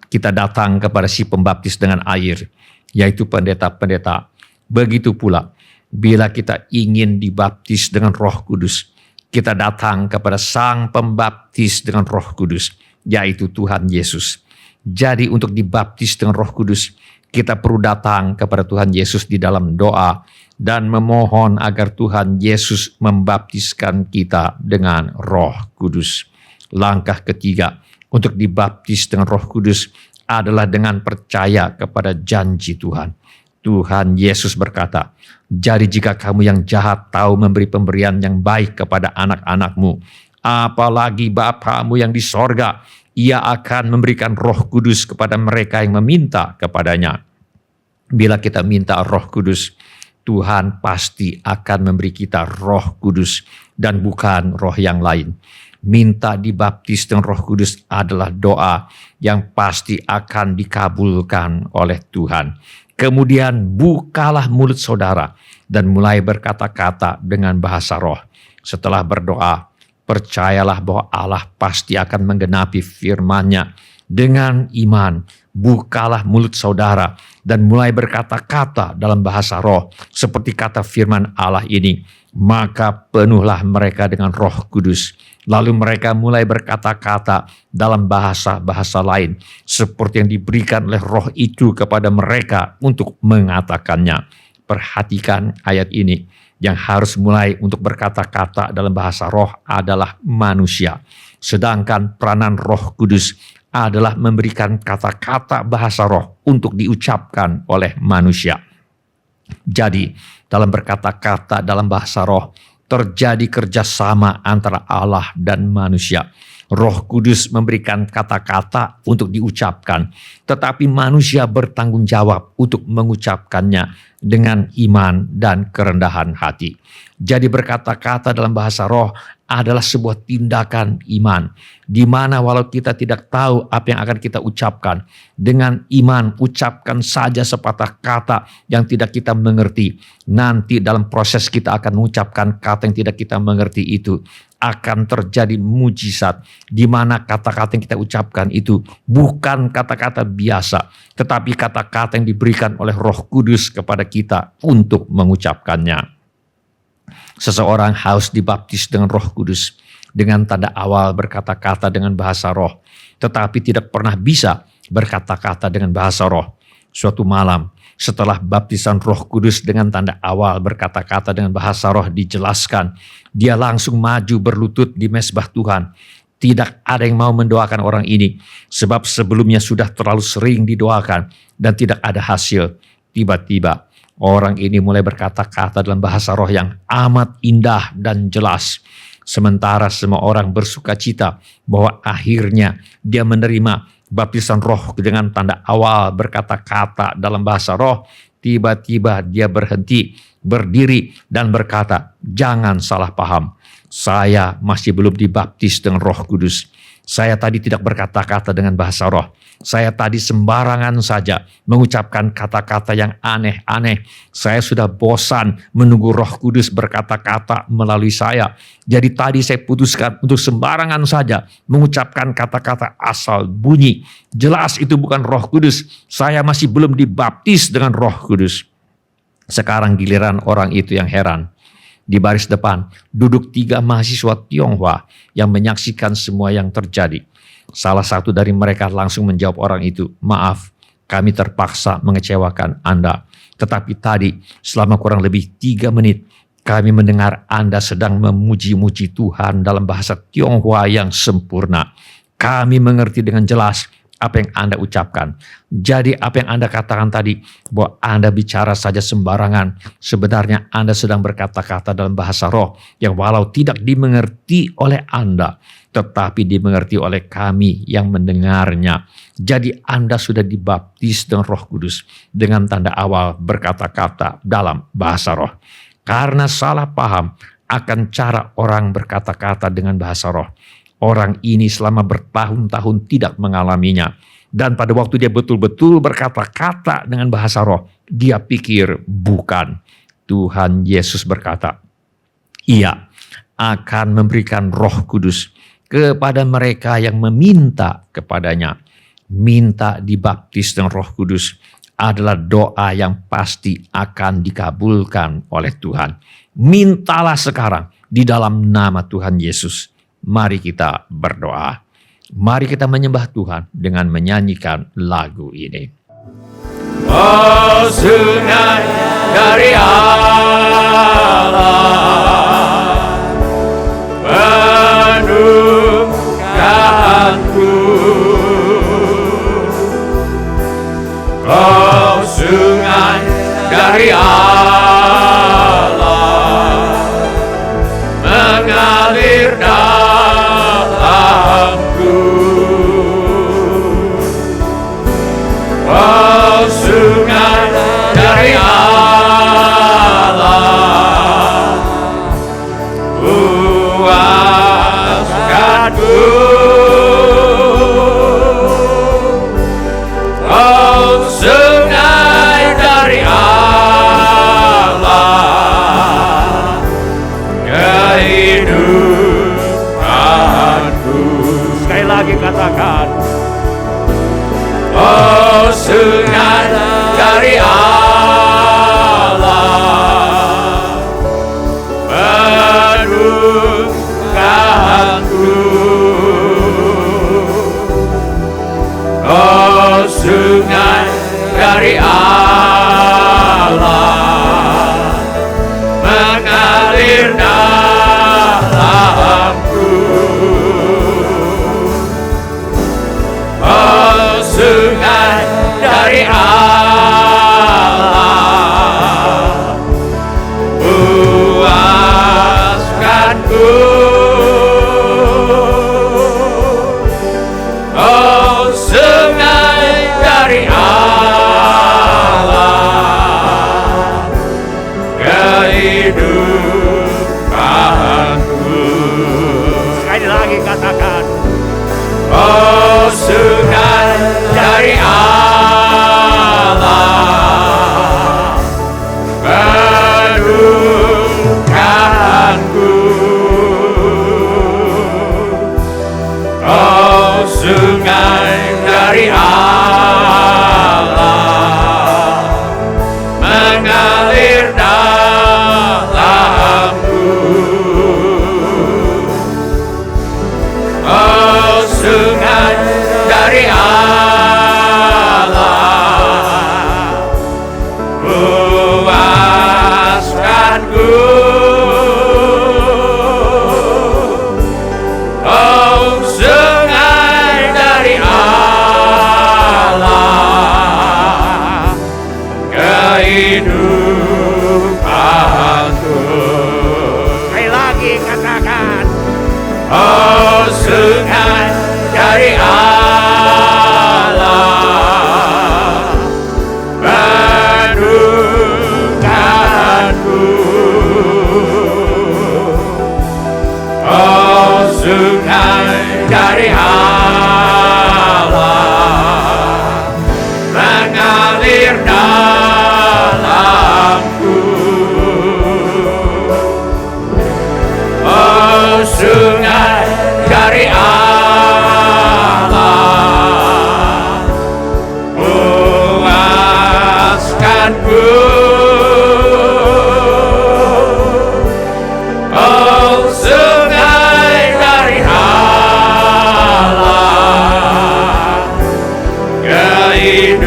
kita datang kepada si pembaptis dengan air, yaitu pendeta-pendeta. Begitu pula bila kita ingin dibaptis dengan Roh Kudus, kita datang kepada Sang Pembaptis dengan Roh Kudus, yaitu Tuhan Yesus. Jadi untuk dibaptis dengan Roh Kudus, kita perlu datang kepada Tuhan Yesus di dalam doa dan memohon agar Tuhan Yesus membaptiskan kita dengan Roh Kudus. Langkah ketiga untuk dibaptis dengan Roh Kudus adalah dengan percaya kepada janji Tuhan. Tuhan Yesus berkata, "Jadi jika kamu yang jahat tahu memberi pemberian yang baik kepada anak-anakmu, apalagi Bapamu yang di sorga, Ia akan memberikan Roh Kudus kepada mereka yang meminta kepadanya." Bila kita minta Roh Kudus, Tuhan pasti akan memberi kita Roh Kudus dan bukan roh yang lain. Minta dibaptis dengan Roh Kudus adalah doa yang pasti akan dikabulkan oleh Tuhan. Kemudian bukalah mulut saudara dan mulai berkata-kata dengan bahasa roh. Setelah berdoa, percayalah bahwa Allah pasti akan menggenapi firman-Nya. Dengan iman, bukalah mulut saudara dan mulai berkata-kata dalam bahasa roh. Seperti kata firman Allah ini, maka penuhlah mereka dengan Roh Kudus. Lalu mereka mulai berkata-kata dalam bahasa-bahasa lain, seperti yang diberikan oleh roh itu kepada mereka untuk mengatakannya. Perhatikan ayat ini, yang harus mulai untuk berkata-kata dalam bahasa roh adalah manusia. Sedangkan peranan Roh Kudus adalah memberikan kata-kata bahasa roh untuk diucapkan oleh manusia. Jadi, dalam berkata-kata dalam bahasa roh, terjadi kerjasama antara Allah dan manusia. Roh Kudus memberikan kata-kata untuk diucapkan, tetapi manusia bertanggung jawab untuk mengucapkannya dengan iman dan kerendahan hati. Jadi berkata-kata dalam bahasa roh adalah sebuah tindakan iman, di mana walau kita tidak tahu apa yang akan kita ucapkan, dengan iman ucapkan saja sepatah kata yang tidak kita mengerti. Nanti dalam proses kita akan mengucapkan kata yang tidak kita mengerti itu, akan terjadi mujizat, di mana kata-kata yang kita ucapkan itu bukan kata-kata biasa, tetapi kata-kata yang diberikan oleh Roh Kudus kepada kita untuk mengucapkannya. Seseorang harus dibaptis dengan Roh Kudus dengan tanda awal berkata-kata dengan bahasa roh, tetapi tidak pernah bisa berkata-kata dengan bahasa roh. Suatu malam setelah baptisan Roh Kudus dengan tanda awal berkata-kata dengan bahasa roh dijelaskan, dia langsung maju berlutut di mezbah Tuhan. Tidak ada yang mau mendoakan orang ini, sebab sebelumnya sudah terlalu sering didoakan dan tidak ada hasil. Tiba-tiba Orang ini mulai berkata-kata dalam bahasa roh yang amat indah dan jelas. Sementara semua orang bersuka cita bahwa akhirnya dia menerima baptisan roh dengan tanda awal berkata-kata dalam bahasa roh. Tiba-tiba dia berhenti, berdiri dan berkata, "Jangan salah paham. Saya masih belum dibaptis dengan Roh Kudus. Saya tadi tidak berkata-kata dengan bahasa roh. Saya tadi sembarangan saja mengucapkan kata-kata yang aneh-aneh. Saya sudah bosan menunggu Roh Kudus berkata-kata melalui saya. Jadi tadi saya putuskan untuk sembarangan saja mengucapkan kata-kata asal bunyi. Jelas itu bukan Roh Kudus. Saya masih belum dibaptis dengan Roh Kudus." Sekarang giliran orang itu yang heran. Di baris depan duduk 3 mahasiswa Tionghoa yang menyaksikan semua yang terjadi. Salah satu dari mereka langsung menjawab orang itu, "Maaf, kami terpaksa mengecewakan Anda. Tetapi tadi selama kurang lebih 3 menit kami mendengar Anda sedang memuji-muji Tuhan dalam bahasa Tionghoa yang sempurna. Kami mengerti dengan jelas apa yang Anda ucapkan. Jadi apa yang Anda katakan tadi, bahwa Anda bicara saja sembarangan. Sebenarnya Anda sedang berkata-kata dalam bahasa roh yang walau tidak dimengerti oleh Anda, tetapi dimengerti oleh kami yang mendengarnya. Jadi Anda sudah dibaptis dengan Roh Kudus dengan tanda awal berkata-kata dalam bahasa roh. Karena salah paham akan cara orang berkata-kata dengan bahasa roh. Orang ini selama bertahun-tahun tidak mengalaminya. Dan pada waktu dia betul-betul berkata-kata dengan bahasa roh, dia pikir bukan. Tuhan Yesus berkata, Ia akan memberikan Roh Kudus kepada mereka yang meminta kepadanya. Minta dibaptis dengan Roh Kudus adalah doa yang pasti akan dikabulkan oleh Tuhan. Mintalah sekarang di dalam nama Tuhan Yesus. Mari kita berdoa. Mari kita menyembah Tuhan dengan menyanyikan lagu ini. Oh, sungai dari Allah, penuhkanku. Oh, sungai dari Allah, mengalir dalamku. Oh, sungai dari Allah, puaskanku. Oh, sungai dari Allah, kehidupanku. Sekali lagi katakan, oh, sungai dari Allah, penuhkanku. Oh, sungai dari Allah, mengalir dalamku. Oh, sungai dari Allah, puaskanku. Oh, sungai dari Allah,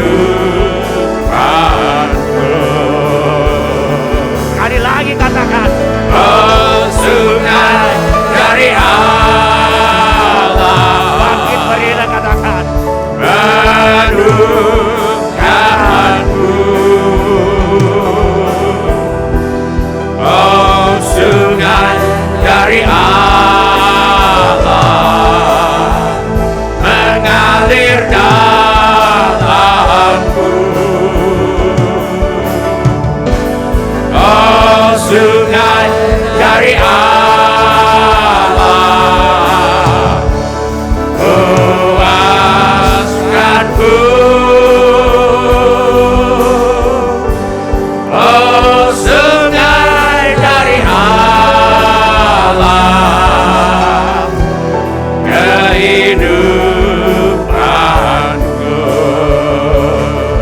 kehidupanku. Sekali lagi katakan, Oh, sungai dari Allah, bangkit berilah katakan, menukanku. Oh, sungai dari Allah mengalir dalamku. Oh, sungai dari Allah puaskanku. Oh, sungai dari Allah kehidupanku.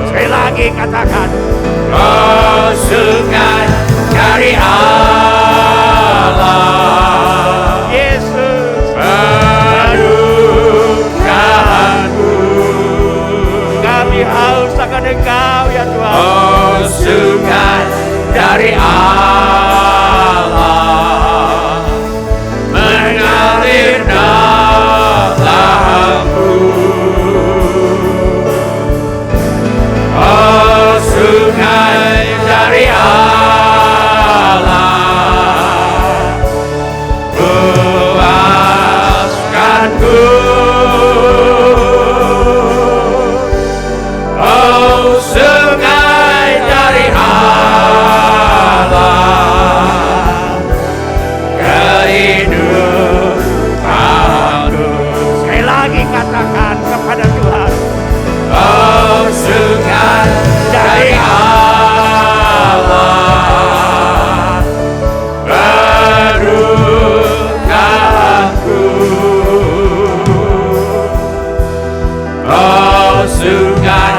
sekali lagi katakan, Oh, sungai dari Allah, Yesus, menukanku. kami haus akan Engkau ya Tuhan. Oh, sungai dari Allah mengalir dalamku. Oh, sungai dari Allah puaskanku. Oh, sungai dari Allah kehidupanku. Sekali lagi katakan kepada Tuhan, Oh, sungai dari Allah menukanku. Oh, sungai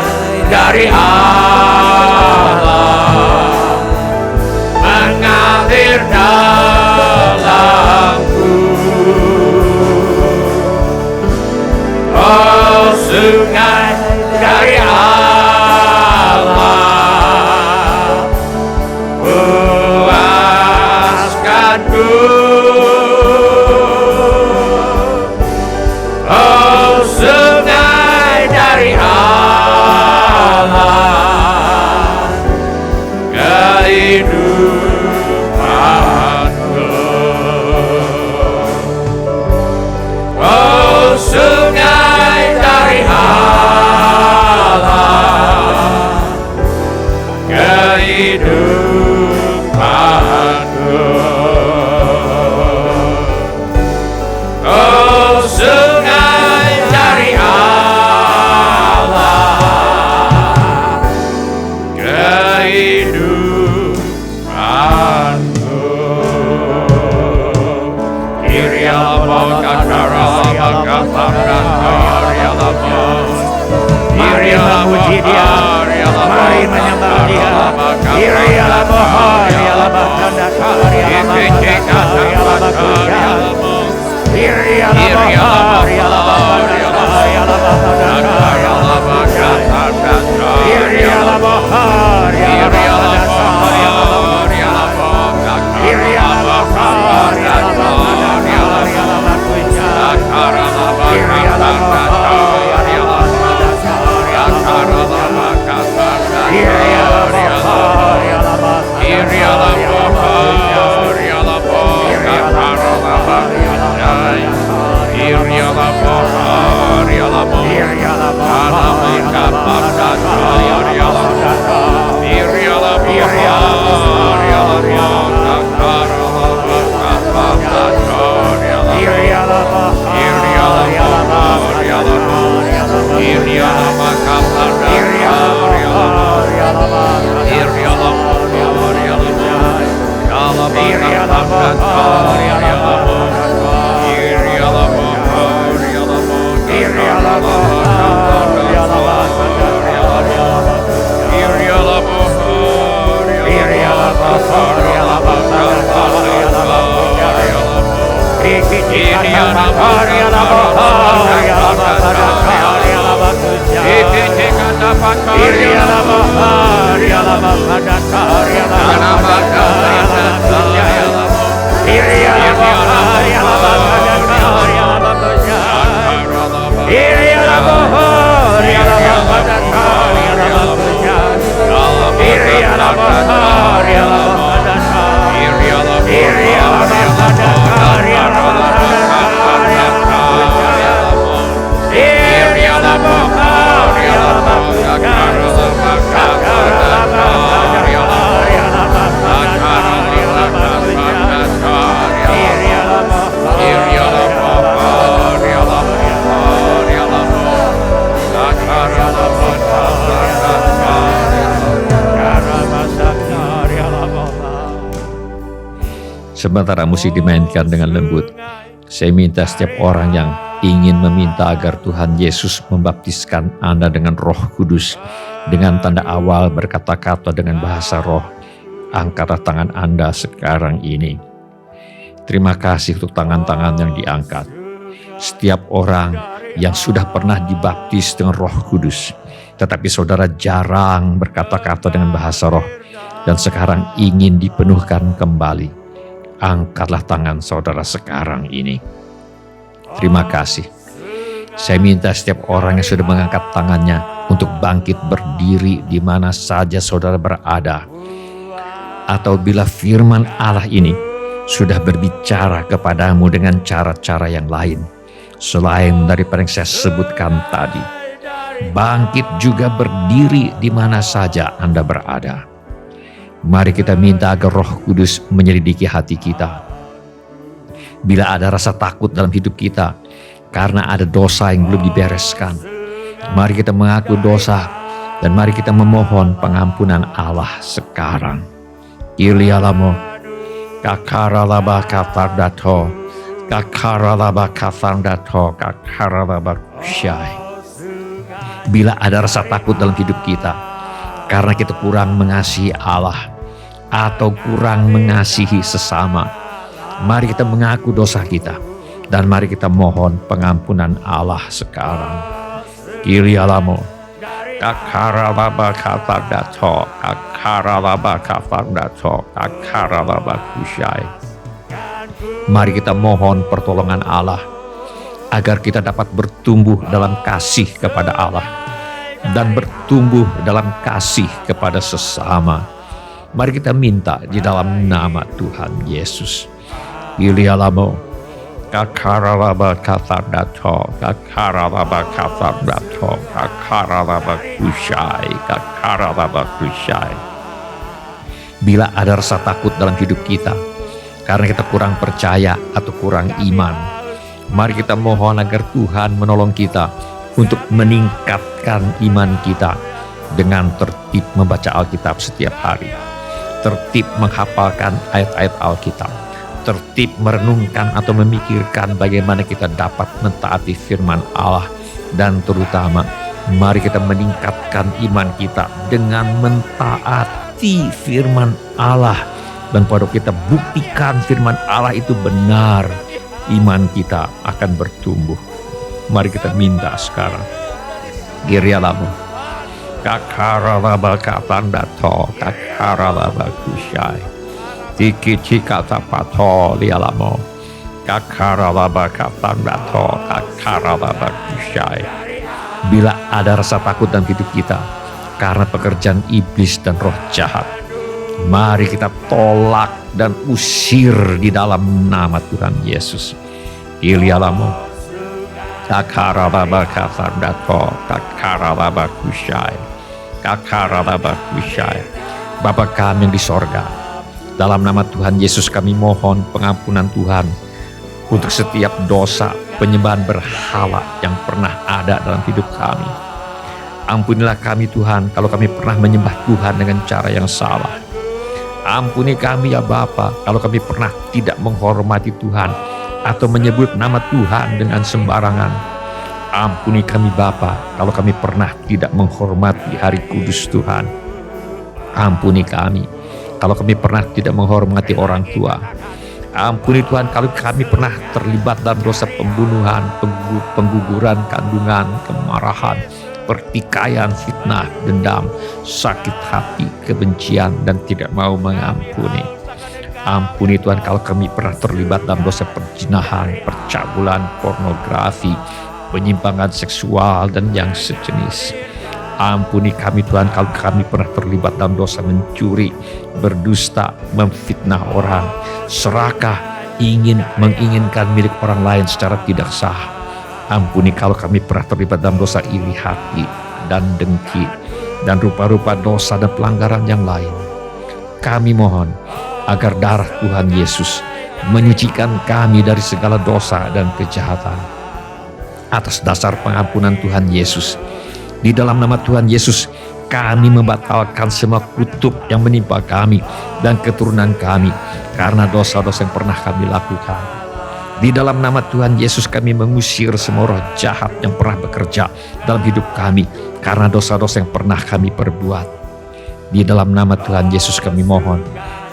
dari Allah mengalir dalamku. Oh, sungai dari Allah puaskanku. Oh, sungai dari Allah kehidupanku. Oh, sungai dari Allah kehidupanku. Oh, sungai dari Allah kehidupanku. Kirialamo kakaralamo kaparantarialamo. Kirialamo dia, mari menyembah dia. Kirialamo harialamo tanda karialamo tanda karialamo karialamo. Kirialamo harialamo tanda karialamo tanda karialamo karialamo. Kirialamo harialamo tanda karialamo. Kirialamo harialamo tanda karialamo Irialamo Sementara musik dimainkan dengan lembut, saya minta setiap orang yang ingin meminta agar Tuhan Yesus membaptiskan Anda dengan Roh Kudus, dengan tanda awal berkata-kata dengan bahasa roh, angkatlah tangan Anda sekarang ini. Terima kasih untuk tangan-tangan yang diangkat. Setiap orang yang sudah pernah dibaptis dengan Roh Kudus, tetapi saudara jarang berkata-kata dengan bahasa roh, dan sekarang ingin dipenuhkan kembali. Angkatlah tangan saudara sekarang ini. Terima kasih. Saya minta setiap orang yang sudah mengangkat tangannya untuk bangkit berdiri di mana saja saudara berada. Atau bila firman Allah ini sudah berbicara kepadamu dengan cara-cara yang lain, selain daripada yang saya sebutkan tadi, bangkit juga berdiri di mana saja Anda berada. Mari kita minta agar Roh Kudus menyelidiki hati kita. Bila ada rasa takut dalam hidup kita karena ada dosa yang belum dibereskan, mari kita mengaku dosa dan mari kita memohon pengampunan Allah sekarang. Ilialamo kakaralaba kafardato kakaralaba kafardato kakaralaba kusyai. Bila ada rasa takut dalam hidup kita karena kita kurang mengasihi Allah atau kurang mengasihi sesama, mari kita mengaku dosa kita dan mari kita mohon pengampunan Allah sekarang. Kilialamo kakaralaba kafardato kakaralaba kafardato kakaralaba kusyai. Mari kita mohon pertolongan Allah agar kita dapat bertumbuh dalam kasih kepada Allah dan bertumbuh dalam kasih kepada sesama. Mari kita minta di dalam nama Tuhan Yesus. Ilialamo kakaralaba kafardato kakaralaba kafardato kakaralaba kusyai kakaralaba kusyai. Bila ada rasa takut dalam hidup kita karena kita kurang percaya atau kurang iman, mari kita mohon agar Tuhan menolong kita untuk meningkatkan iman kita dengan tertib membaca Alkitab setiap hari, tertib menghafalkan ayat-ayat Alkitab, tertib merenungkan atau memikirkan bagaimana kita dapat mentaati firman Allah, dan terutama mari kita meningkatkan iman kita dengan mentaati firman Allah, dan pada kita buktikan firman Allah itu benar, iman kita akan bertumbuh. Mari kita minta sekarang. Girialamu kakaralaba kafandato kakaralaba kusyai tiki cikata pato lialamo kakaralaba kafandato kakaralaba kusyai. Bila ada rasa takut dalam hidup kita karena pekerjaan iblis dan roh jahat, mari kita tolak dan usir di dalam nama Tuhan Yesus. Ilialamo kakaralaba kafandato kakaralaba kusyai kakaralaba kusyai. Bapa kami yang di sorga, dalam nama Tuhan Yesus kami mohon pengampunan Tuhan untuk setiap dosa penyembahan berhala yang pernah ada dalam hidup kami. Ampunilah kami Tuhan kalau kami pernah menyembah Tuhan dengan cara yang salah. Ampuni kami ya Bapa kalau kami pernah tidak menghormati Tuhan atau menyebut nama Tuhan dengan sembarangan. Ampuni kami Bapa kalau kami pernah tidak menghormati hari kudus Tuhan. Ampuni kami kalau kami pernah tidak menghormati orang tua. Ampuni Tuhan kalau kami pernah terlibat dalam dosa pembunuhan, pengguguran kandungan, kemarahan, pertikaian, fitnah, dendam, sakit hati, kebencian, dan tidak mau mengampuni. Ampuni Tuhan kalau kami pernah terlibat dalam dosa perzinahan, percabulan, pornografi, penyimpangan seksual, dan yang sejenis. Ampuni kami Tuhan kalau kami pernah terlibat dalam dosa mencuri, berdusta, memfitnah orang, serakah, menginginkan milik orang lain secara tidak sah. Ampuni kalau kami pernah terlibat dalam dosa iri hati dan dengki dan rupa-rupa dosa dan pelanggaran yang lain. Kami mohon agar darah Tuhan Yesus menyucikan kami dari segala dosa dan kejahatan. Atas dasar pengampunan Tuhan Yesus, di dalam nama Tuhan Yesus, kami membatalkan semua kutuk yang menimpa kami dan keturunan kami karena dosa-dosa yang pernah kami lakukan. Di dalam nama Tuhan Yesus kami mengusir semua roh jahat yang pernah bekerja dalam hidup kami karena dosa-dosa yang pernah kami perbuat. Di dalam nama Tuhan Yesus kami mohon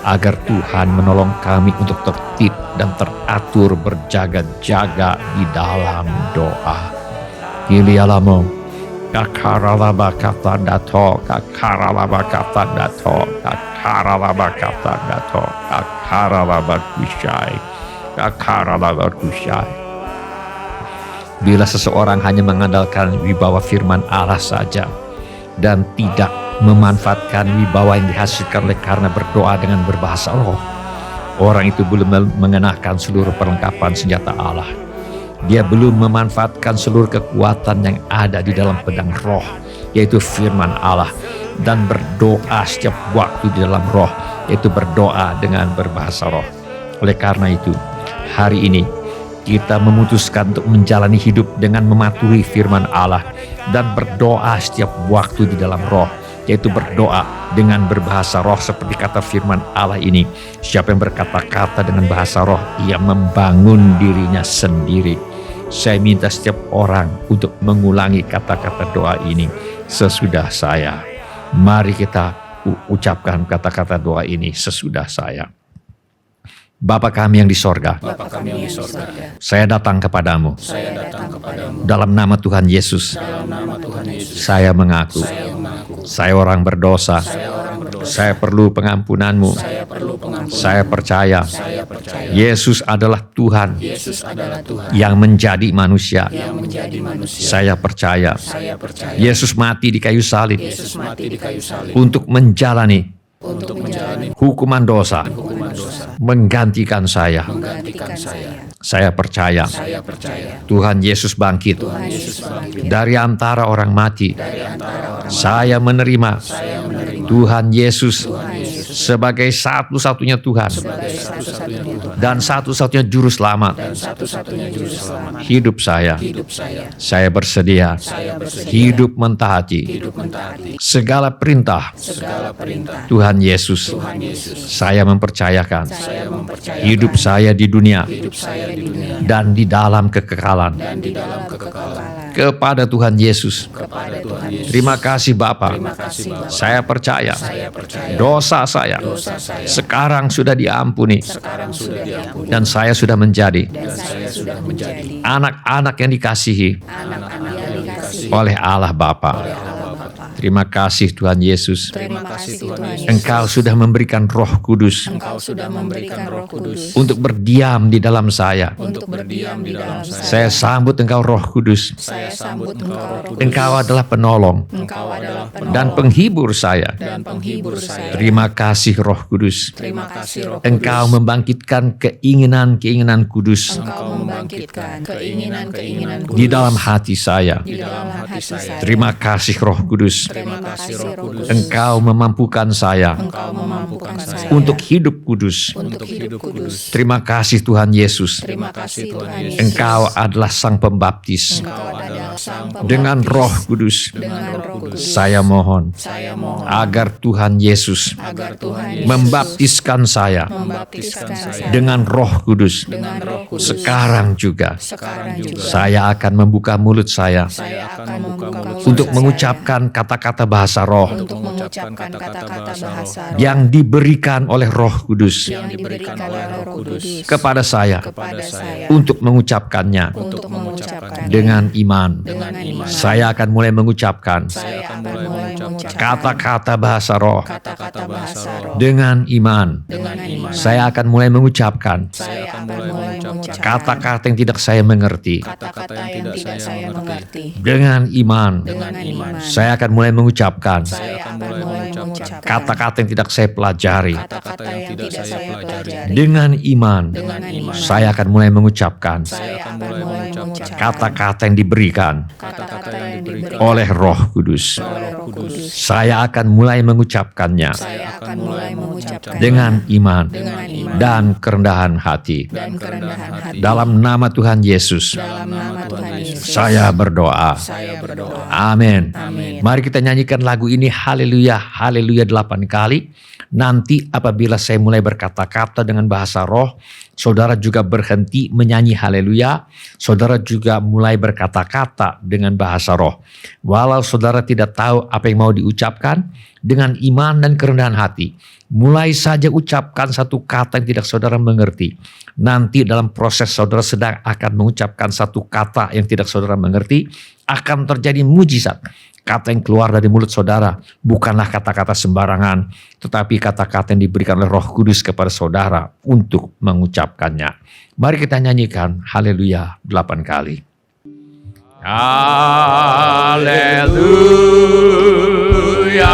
agar Tuhan menolong kami untuk tertib dan teratur berjaga-jaga di dalam doa. Kilialamo. Kakaralabakata dato, kakaralabakata dato, kakaralabakata dato, kakaralabakushai, kakaralabakushai. Bila seseorang hanya mengandalkan wibawa firman Allah saja dan tidak memanfaatkan wibawa yang dihasilkan oleh karena berdoa dengan berbahasa roh, orang itu belum mengenakan seluruh perlengkapan senjata Allah. Dia belum memanfaatkan seluruh kekuatan yang ada di dalam pedang roh, yaitu firman Allah, dan berdoa setiap waktu di dalam roh, yaitu berdoa dengan berbahasa roh. Oleh karena itu, hari ini kita memutuskan untuk menjalani hidup dengan mematuhi firman Allah dan berdoa setiap waktu di dalam roh, yaitu berdoa dengan berbahasa roh seperti kata firman Allah ini. Siapa yang berkata-kata dengan bahasa roh, ia membangun dirinya sendiri. Saya minta setiap orang untuk mengulangi kata-kata doa ini sesudah saya. Mari kita ucapkan kata-kata doa ini sesudah saya. Bapa kami yang di sorga, saya datang kepadamu. Dalam nama Tuhan Yesus, saya mengaku, saya orang berdosa, saya perlu pengampunanmu, saya percaya, Yesus adalah Tuhan yang menjadi manusia. Saya percaya, Yesus mati di kayu salib untuk menjalani hukuman dosa, menggantikan saya. Saya percaya Tuhan Yesus bangkit dari antara orang mati. Saya menerima Tuhan Yesus sebagai satu-satunya Tuhan dan satu-satunya juru selamat hidup saya. Saya bersedia hidup mentaati segala perintah Tuhan Yesus. Saya mempercayakan hidup saya di dunia dan di dalam kekekalan kepada Tuhan Yesus. Terima kasih Bapa. Saya percaya dosa saya sekarang sudah diampuni dan saya sudah menjadi anak-anak yang dikasihi oleh Allah Bapa. Terima kasih Tuhan Yesus. Engkau sudah memberikan Roh Kudus untuk berdiam di dalam saya. Saya sambut Engkau Roh Kudus. Engkau adalah penolong dan penghibur saya. Terima kasih Roh Kudus. Engkau membangkitkan keinginan-keinginan kudus di dalam hati saya. Terima kasih Roh Kudus. Engkau memampukan saya untuk hidup kudus. Terima kasih Tuhan Yesus. Engkau adalah Sang Pembaptis dengan Roh Kudus. Saya mohon agar Tuhan Yesus membaptiskan saya dengan Roh Kudus. Sekarang juga saya akan membuka mulut saya untuk mengucapkan kata-kata bahasa roh yang diberikan oleh Roh Kudus kepada saya untuk mengucapkannya Dengan iman, Dengan iman. saya akan mulai mengucapkan Saya akan mulai mengucapkan kata-kata bahasa roh. kata-kata bahasa roh. Dengan iman, Dengan iman. saya akan mulai mengucapkan Saya akan mulai mengucapkan kata-kata yang tidak saya mengerti. kata-kata yang tidak saya mengerti. Dengan iman, Dengan iman. saya akan mulai mengucapkan Saya akan mulai mengucapkan kata-kata yang tidak saya pelajari. kata-kata yang tidak saya pelajari. Dengan iman, Dengan iman. saya akan mulai mengucapkan Saya akan mulai mengucapkan kata-kata yang diberikan kata-kata yang diberikan oleh Roh Kudus. oleh Roh Kudus. Saya akan mulai mengucapkannya Saya akan mulai mengucapkan dengan iman dengan iman dan kerendahan hati. dan kerendahan hati. Dalam nama Tuhan Yesus, Dalam nama Tuhan Yesus. saya berdoa. Saya berdoa. Amin. Amin. Mari kita nyanyikan lagu ini, haleluya, haleluya 8 kali. Nanti apabila saya mulai berkata-kata dengan bahasa roh, saudara juga berhenti menyanyi haleluya, saudara juga mulai berkata-kata dengan bahasa roh. Walau saudara tidak tahu apa yang mau diucapkan, dengan iman dan kerendahan hati, mulai saja ucapkan satu kata yang tidak saudara mengerti. Nanti dalam proses saudara sedang akan mengucapkan satu kata yang tidak saudara mengerti, akan terjadi mujizat. Kata yang keluar dari mulut saudara bukanlah kata-kata sembarangan, tetapi kata-kata yang diberikan oleh Roh Kudus kepada saudara untuk mengucapkannya. Mari kita nyanyikan haleluya 8 kali. Haleluya.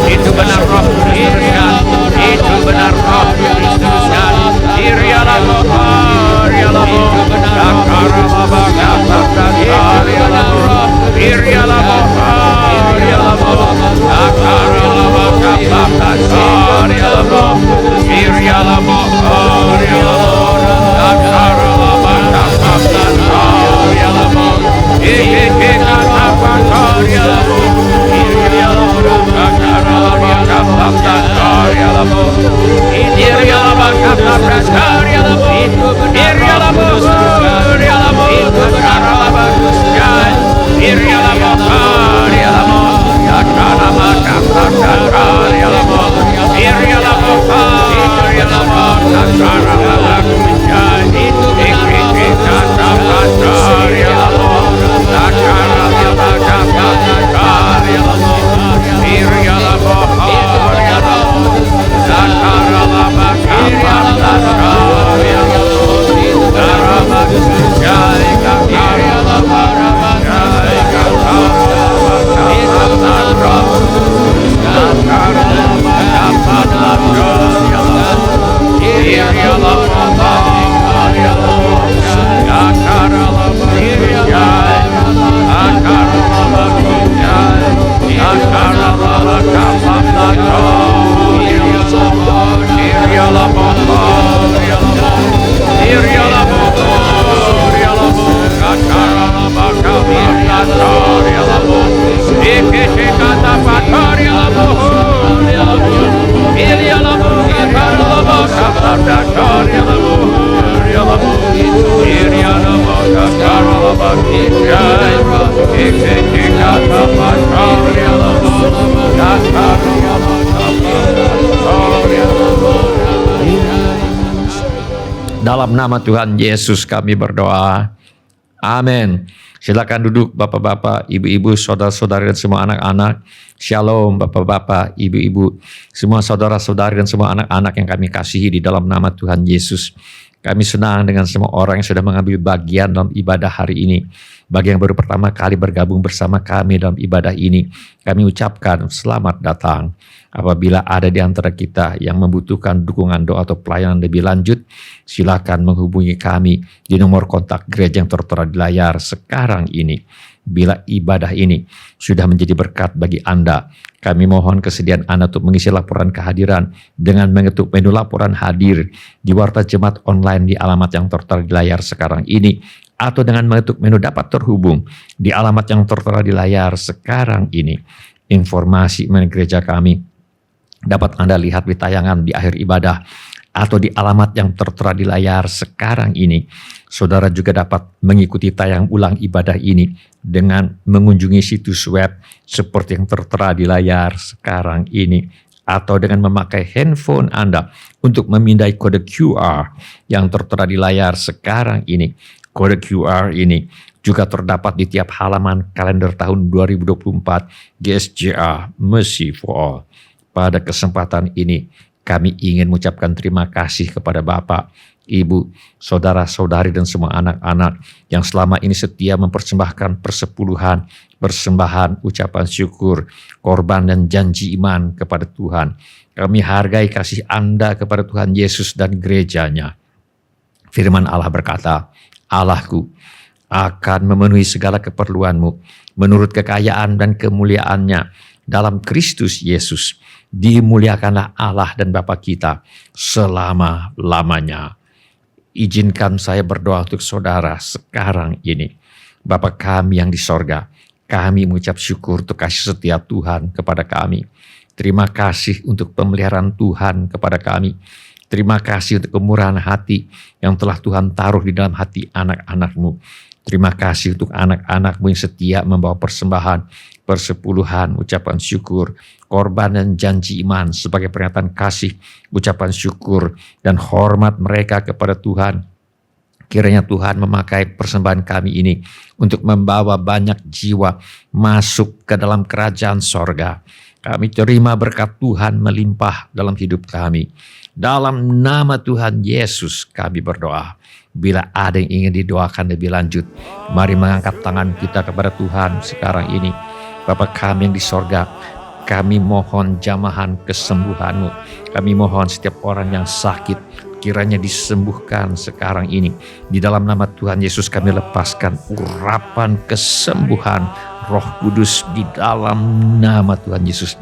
Itu benar roh Kristuskan, itu benar roh Kristuskan. Irialah mohon, irialah mohon, dakara babaka irialah mohon, irialah mohon, irialah mohon, dakara babaka irialah mohon, irialah mohon, irialah mohon, dakara babaka irialah mohon, kata irialah mohon. Dalam nama Tuhan Yesus kami berdoa. Amin. Silakan duduk bapak-bapak, ibu-ibu, saudara-saudari dan semua anak-anak. Shalom bapak-bapak, ibu-ibu, semua saudara-saudari dan semua anak-anak yang kami kasihi di dalam nama Tuhan Yesus. Kami senang dengan semua orang yang sudah mengambil bagian dalam ibadah hari ini. Bagi yang baru pertama kali bergabung bersama kami dalam ibadah ini, kami ucapkan selamat datang. Apabila ada di antara kita yang membutuhkan dukungan doa atau pelayanan lebih lanjut, silakan menghubungi kami di nomor kontak gereja yang tertera di layar sekarang ini. Bila ibadah ini sudah menjadi berkat bagi Anda, kami mohon kesediaan Anda untuk mengisi laporan kehadiran dengan mengetuk menu laporan hadir di Warta Jemaat Online di alamat yang tertera di layar sekarang ini, atau dengan mengetuk menu dapat terhubung di alamat yang tertera di layar sekarang ini. Informasi mengenai gereja kami dapat Anda lihat di tayangan di akhir ibadah atau di alamat yang tertera di layar sekarang ini. Saudara juga dapat mengikuti tayang ulang ibadah ini dengan mengunjungi situs web seperti yang tertera di layar sekarang ini, atau dengan memakai handphone Anda untuk memindai kode QR yang tertera di layar sekarang ini. Kode QR ini juga terdapat di tiap halaman kalender tahun 2024 GSJA Mercy for All. Pada kesempatan ini, kami ingin mengucapkan terima kasih kepada Bapak, Ibu, saudara-saudari dan semua anak-anak yang selama ini setia mempersembahkan persepuluhan, persembahan, ucapan syukur, korban dan janji iman kepada Tuhan. Kami hargai kasih Anda kepada Tuhan Yesus dan gerejanya. Firman Allah berkata, Allahku akan memenuhi segala keperluanmu menurut kekayaan dan kemuliaannya dalam Kristus Yesus. Dimuliakanlah Allah dan Bapa kita selama-lamanya. Izinkan saya berdoa untuk saudara sekarang ini. Bapa kami yang di sorga, kami mengucap syukur untuk kasih setia Tuhan kepada kami. Terima kasih untuk pemeliharaan Tuhan kepada kami. Terima kasih untuk kemurahan hati yang telah Tuhan taruh di dalam hati anak-anak-Mu. Terima kasih untuk anak-anak-Mu yang setia membawa persembahan, persepuluhan, ucapan syukur, korban dan janji iman sebagai pernyataan kasih, ucapan syukur dan hormat mereka kepada Tuhan. Kiranya Tuhan memakai persembahan kami ini untuk membawa banyak jiwa masuk ke dalam kerajaan sorga. Kami terima berkat Tuhan melimpah dalam hidup kami. Dalam nama Tuhan Yesus kami berdoa. Bila ada yang ingin didoakan lebih lanjut, mari mengangkat tangan kita kepada Tuhan sekarang ini. Bapa kami yang di sorga, kami mohon jamahan kesembuhan-Mu. Kami mohon setiap orang yang sakit, kiranya disembuhkan sekarang ini. Di dalam nama Tuhan Yesus kami lepaskan urapan kesembuhan Roh Kudus di dalam nama Tuhan Yesus.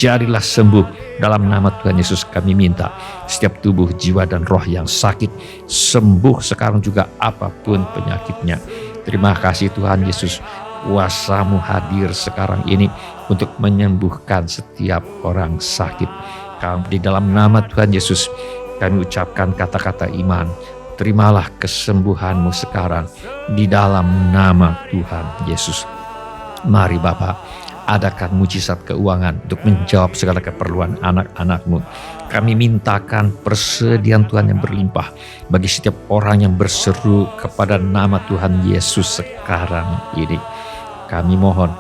Jadilah sembuh dalam nama Tuhan Yesus kami minta. Setiap tubuh, jiwa dan roh yang sakit sembuh sekarang juga apapun penyakitnya. Terima kasih Tuhan Yesus. Kuasa-Mu hadir sekarang ini untuk menyembuhkan setiap orang sakit. Di dalam nama Tuhan Yesus kami ucapkan kata-kata iman. Terimalah kesembuhan-Mu sekarang di dalam nama Tuhan Yesus. Mari Bapa, adakan mujizat keuangan untuk menjawab segala keperluan anak-anak-Mu. Kami mintakan persediaan Tuhan yang berlimpah bagi setiap orang yang berseru kepada nama Tuhan Yesus sekarang ini. Kami mohon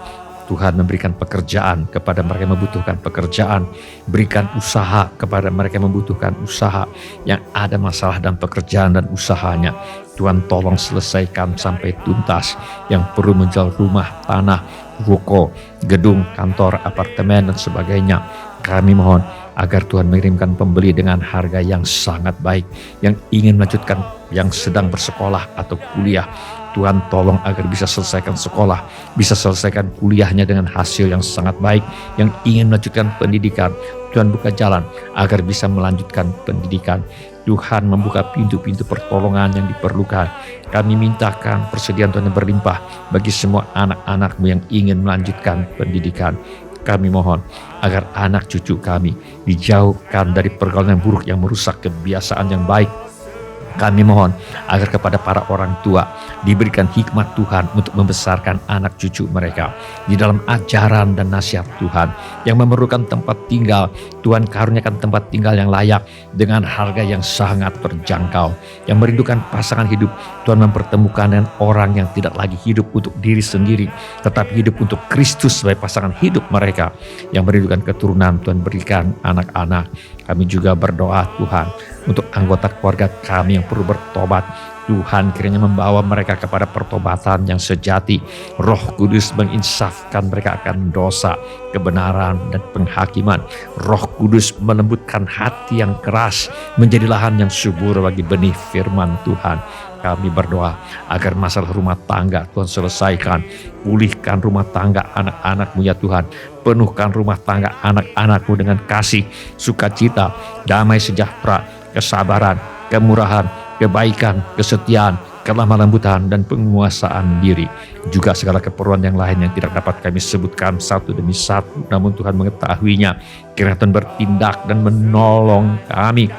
Tuhan memberikan pekerjaan kepada mereka yang membutuhkan pekerjaan. Berikan usaha kepada mereka yang membutuhkan usaha. Yang ada masalah dalam pekerjaan dan usahanya, Tuhan tolong selesaikan sampai tuntas. Yang perlu menjual rumah, tanah, ruko, gedung, kantor, apartemen dan sebagainya, kami mohon agar Tuhan mengirimkan pembeli dengan harga yang sangat baik. Yang ingin melanjutkan, yang sedang bersekolah atau kuliah, Tuhan tolong agar bisa selesaikan sekolah, bisa selesaikan kuliahnya dengan hasil yang sangat baik. Yang ingin melanjutkan pendidikan, Tuhan buka jalan agar bisa melanjutkan pendidikan. Tuhan membuka pintu-pintu pertolongan yang diperlukan. Kami mintakan persediaan Tuhan yang berlimpah bagi semua anak-anak-Mu yang ingin melanjutkan pendidikan. Kami mohon agar anak cucu kami dijauhkan dari pergaulan yang buruk yang merusak kebiasaan yang baik. Kami mohon agar kepada para orang tua diberikan hikmat Tuhan untuk membesarkan anak cucu mereka di dalam ajaran dan nasihat Tuhan. Yang memerlukan tempat tinggal, Tuhan karuniakan tempat tinggal yang layak dengan harga yang sangat terjangkau. Yang merindukan pasangan hidup, Tuhan mempertemukan dengan orang yang tidak lagi hidup untuk diri sendiri, tetapi hidup untuk Kristus sebagai pasangan hidup mereka. Yang merindukan keturunan, Tuhan berikan anak-anak. Kami juga berdoa Tuhan untuk anggota keluarga kami yang perlu bertobat. Tuhan kiranya membawa mereka kepada pertobatan yang sejati. Roh Kudus menginsafkan mereka akan dosa, kebenaran, dan penghakiman. Roh Kudus melembutkan hati yang keras menjadi lahan yang subur bagi benih firman Tuhan. Kami berdoa agar masalah rumah tangga Tuhan selesaikan. Pulihkan rumah tangga anak-anak-Mu ya Tuhan. Penuhkan rumah tangga anak-anak-Mu dengan kasih, sukacita, damai sejahtera, kesabaran, kemurahan, kebaikan, kesetiaan, kelemah lembutan, dan penguasaan diri. Juga segala keperluan yang lain yang tidak dapat kami sebutkan satu demi satu, namun Tuhan mengetahuinya. Kiranya Tuhan bertindak dan menolong kami.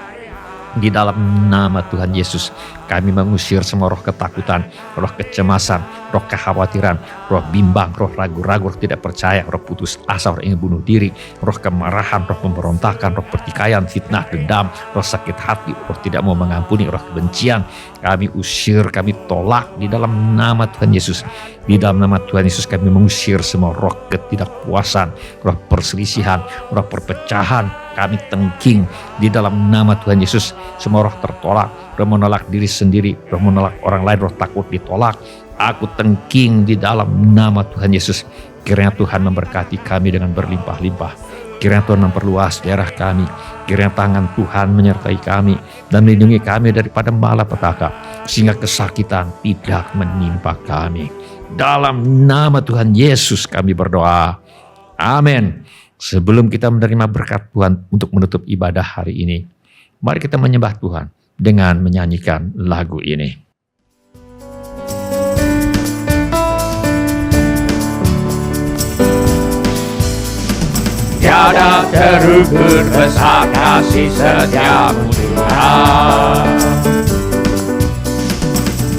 Di dalam nama Tuhan Yesus, kami mengusir semua roh ketakutan, roh kecemasan, roh kekhawatiran, roh bimbang, roh ragu-ragu, roh tidak percaya, roh putus asa, roh ingin bunuh diri, roh kemarahan, roh pemberontakan, roh pertikaian, fitnah, dendam, roh sakit hati, roh tidak mau mengampuni, roh kebencian. Kami usir, kami tolak di dalam nama Tuhan Yesus. Di dalam nama Tuhan Yesus kami mengusir semua roh ketidakpuasan, roh perselisihan, roh perpecahan. Kami tengking di dalam nama Tuhan Yesus. Semua roh tertolak, roh menolak diri sendiri, roh menolak orang lain, roh takut ditolak. Aku tengking di dalam nama Tuhan Yesus. Kiranya Tuhan memberkati kami dengan berlimpah-limpah. Kiranya Tuhan memperluas daerah kami. Kiranya tangan Tuhan menyertai kami dan melindungi kami daripada malapetaka, sehingga kesakitan tidak menimpa kami. Dalam nama Tuhan Yesus kami berdoa. Amin. Sebelum kita menerima berkat Tuhan untuk menutup ibadah hari ini, mari kita menyembah Tuhan dengan menyanyikan lagu ini. Tiada terukur besar kasih setiamu Tuhan.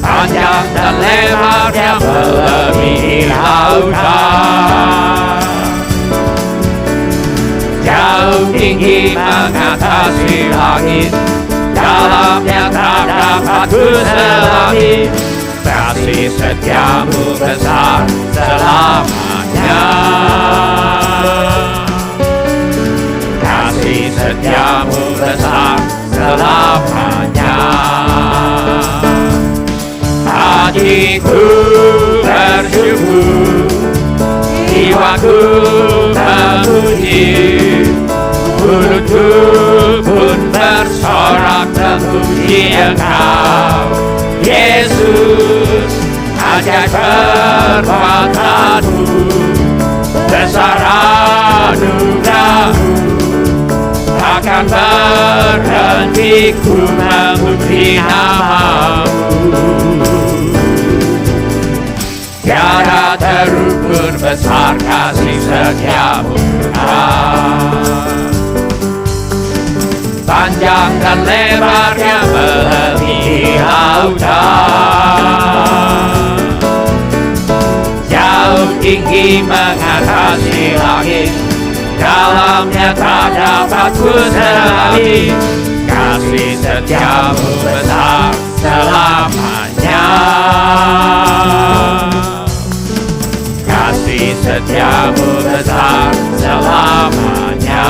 Panjang dan lebarnya melebihi lautan. Jauh tinggi mengatasi langit, dalamnya tak dapat ku selami. Kasih setiamu besar selamanya. Kasih setiamu besar selamanya. Hatiku bersyukur, jiwaku memuji, mulutku pun bersorak memuji Engkau, Yesus. Ajaib perbuatanmu, besar anugerahmu, takkan berhenti ku memuji namamu. Tiada terukur besar kasih setiamu Tuhan. Panjang dan lebarnya melebihi lautan. Jauh tinggi mengatasi langit, dalamnya tak dapat ku selami. Kasih setiamu besar selamanya. Kasih setiamu besar selamanya.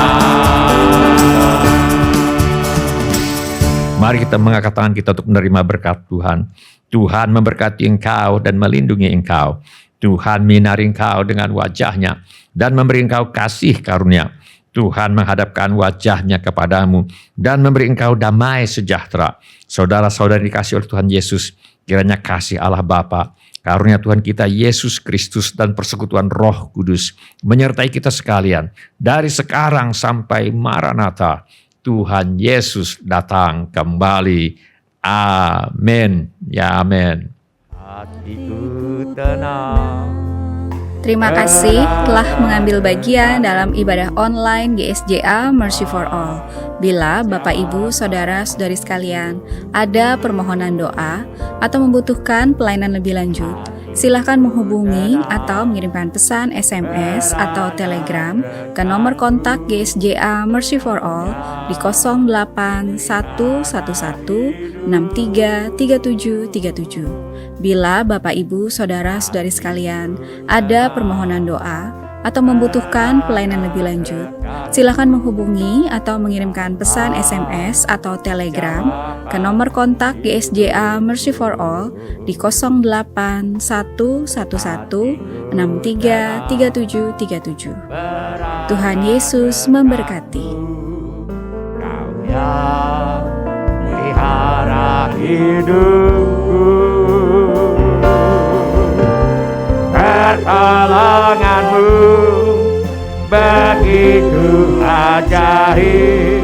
Mari kita mengangkat tangan kita untuk menerima berkat Tuhan. Tuhan memberkati engkau dan melindungi engkau. Tuhan menyinari engkau dengan wajah-Nya dan memberi engkau kasih karunia. Tuhan menghadapkan wajah-Nya kepadamu dan memberi engkau damai sejahtera. Saudara-saudari dikasihi oleh Tuhan Yesus, kiranya kasih Allah Bapa, karunia Tuhan kita Yesus Kristus, dan persekutuan Roh Kudus menyertai kita sekalian dari sekarang sampai Maranatha. Tuhan Yesus datang kembali. Amin. Ya amin. Hatiku tenang Terima kasih telah mengambil bagian dalam ibadah online GSJA Mercy for All. Bila Bapak Ibu, Saudara-saudari sekalian ada permohonan doa atau membutuhkan pelayanan lebih lanjut, silakan menghubungi atau mengirimkan pesan SMS atau Telegram ke nomor kontak GSJA Mercy for All di 08111633737. Bila Bapak Ibu, Saudara-saudari sekalian ada permohonan doa atau membutuhkan pelayanan lebih lanjut, silakan menghubungi atau mengirimkan pesan SMS atau Telegram ke nomor kontak GSJA Mercy for All di 08111633737. Tuhan Yesus memberkati. Kau yang pelihara hidupku, pertolonganmu begitu ajaib.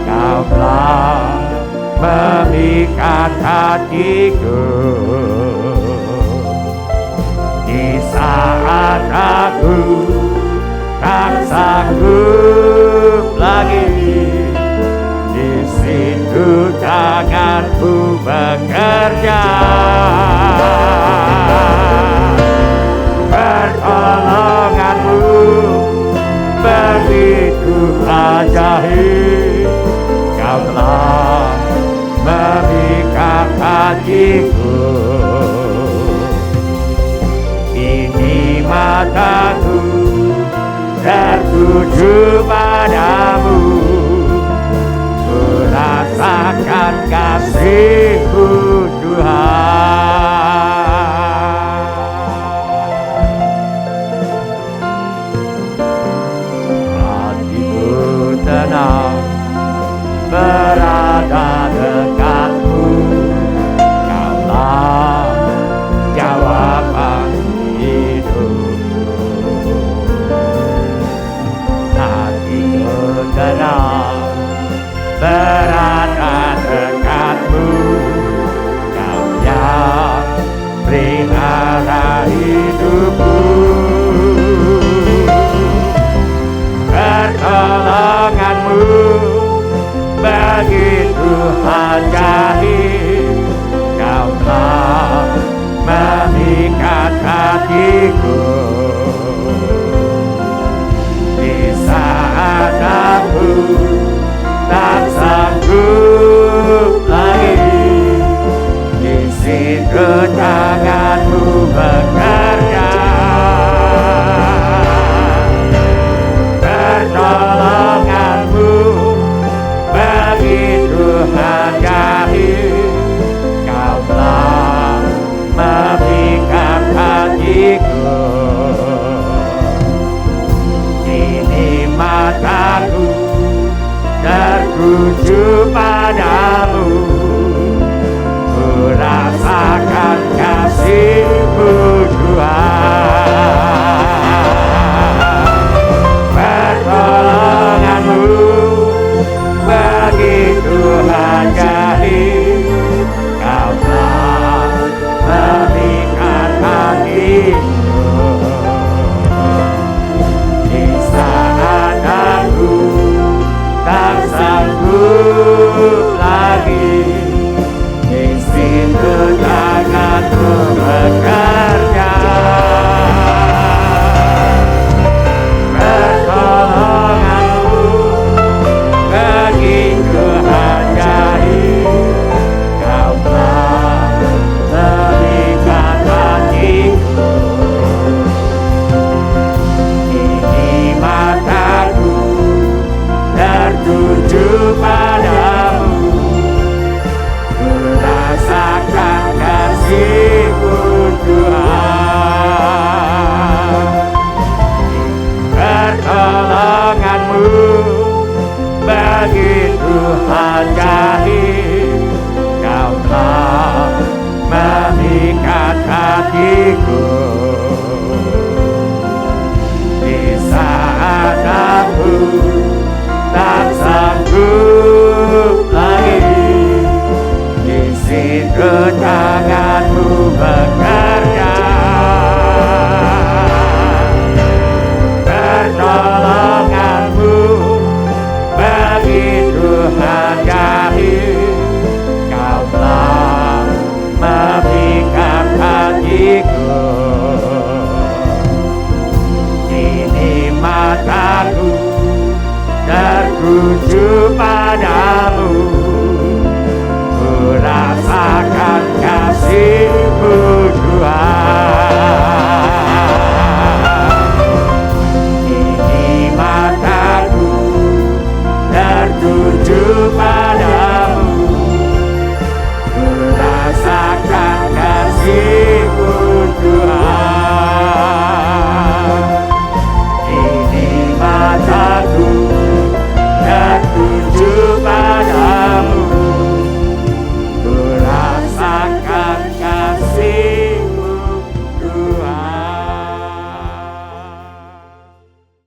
Kau telah memikat hatiku di saat aku tak sanggup lagi. Di situ tanganmu bekerja, pertolonganmu begitu ajaib. Kau telah memikat hatiku. Ini mataku tertuju padamu, ku rasakan kasih-Mu Tuhan. Hatiku tenang berada dekatmu, Kaulah jawaban hidupku. Hatiku tenang berada dekatmu, Kau yang pelihara hidupku. Pertolonganmu begitu ajaib. Kau telah memikat hatiku di saat aku tak sanggup lagi. Di situ tanganmu bekerja, pertolonganmu begitu ajaib. Kau telah memikat hatiku. Kini mataku tertuju padamu, ku rasakan kasih-Mu Tuhan. Pertolonganmu begitu ajaib. Kau telah memikat hatiku. Di saat aku tak sanggup lagi, di situ tanganmu bekerja, pertolonganmu begitu ajaib. Kau telah memikat hatiku. Kini mataku tertuju padamu, ku rasakan kasih-Mu Tuhan. Pertolonganmu begitu ajaib. Kau telah memikat hatiku. Di saat aku tak sanggup lagi, di situ tanganmu bekerja, tuju padamu, ku rasakan kasih-Mu Tuhan.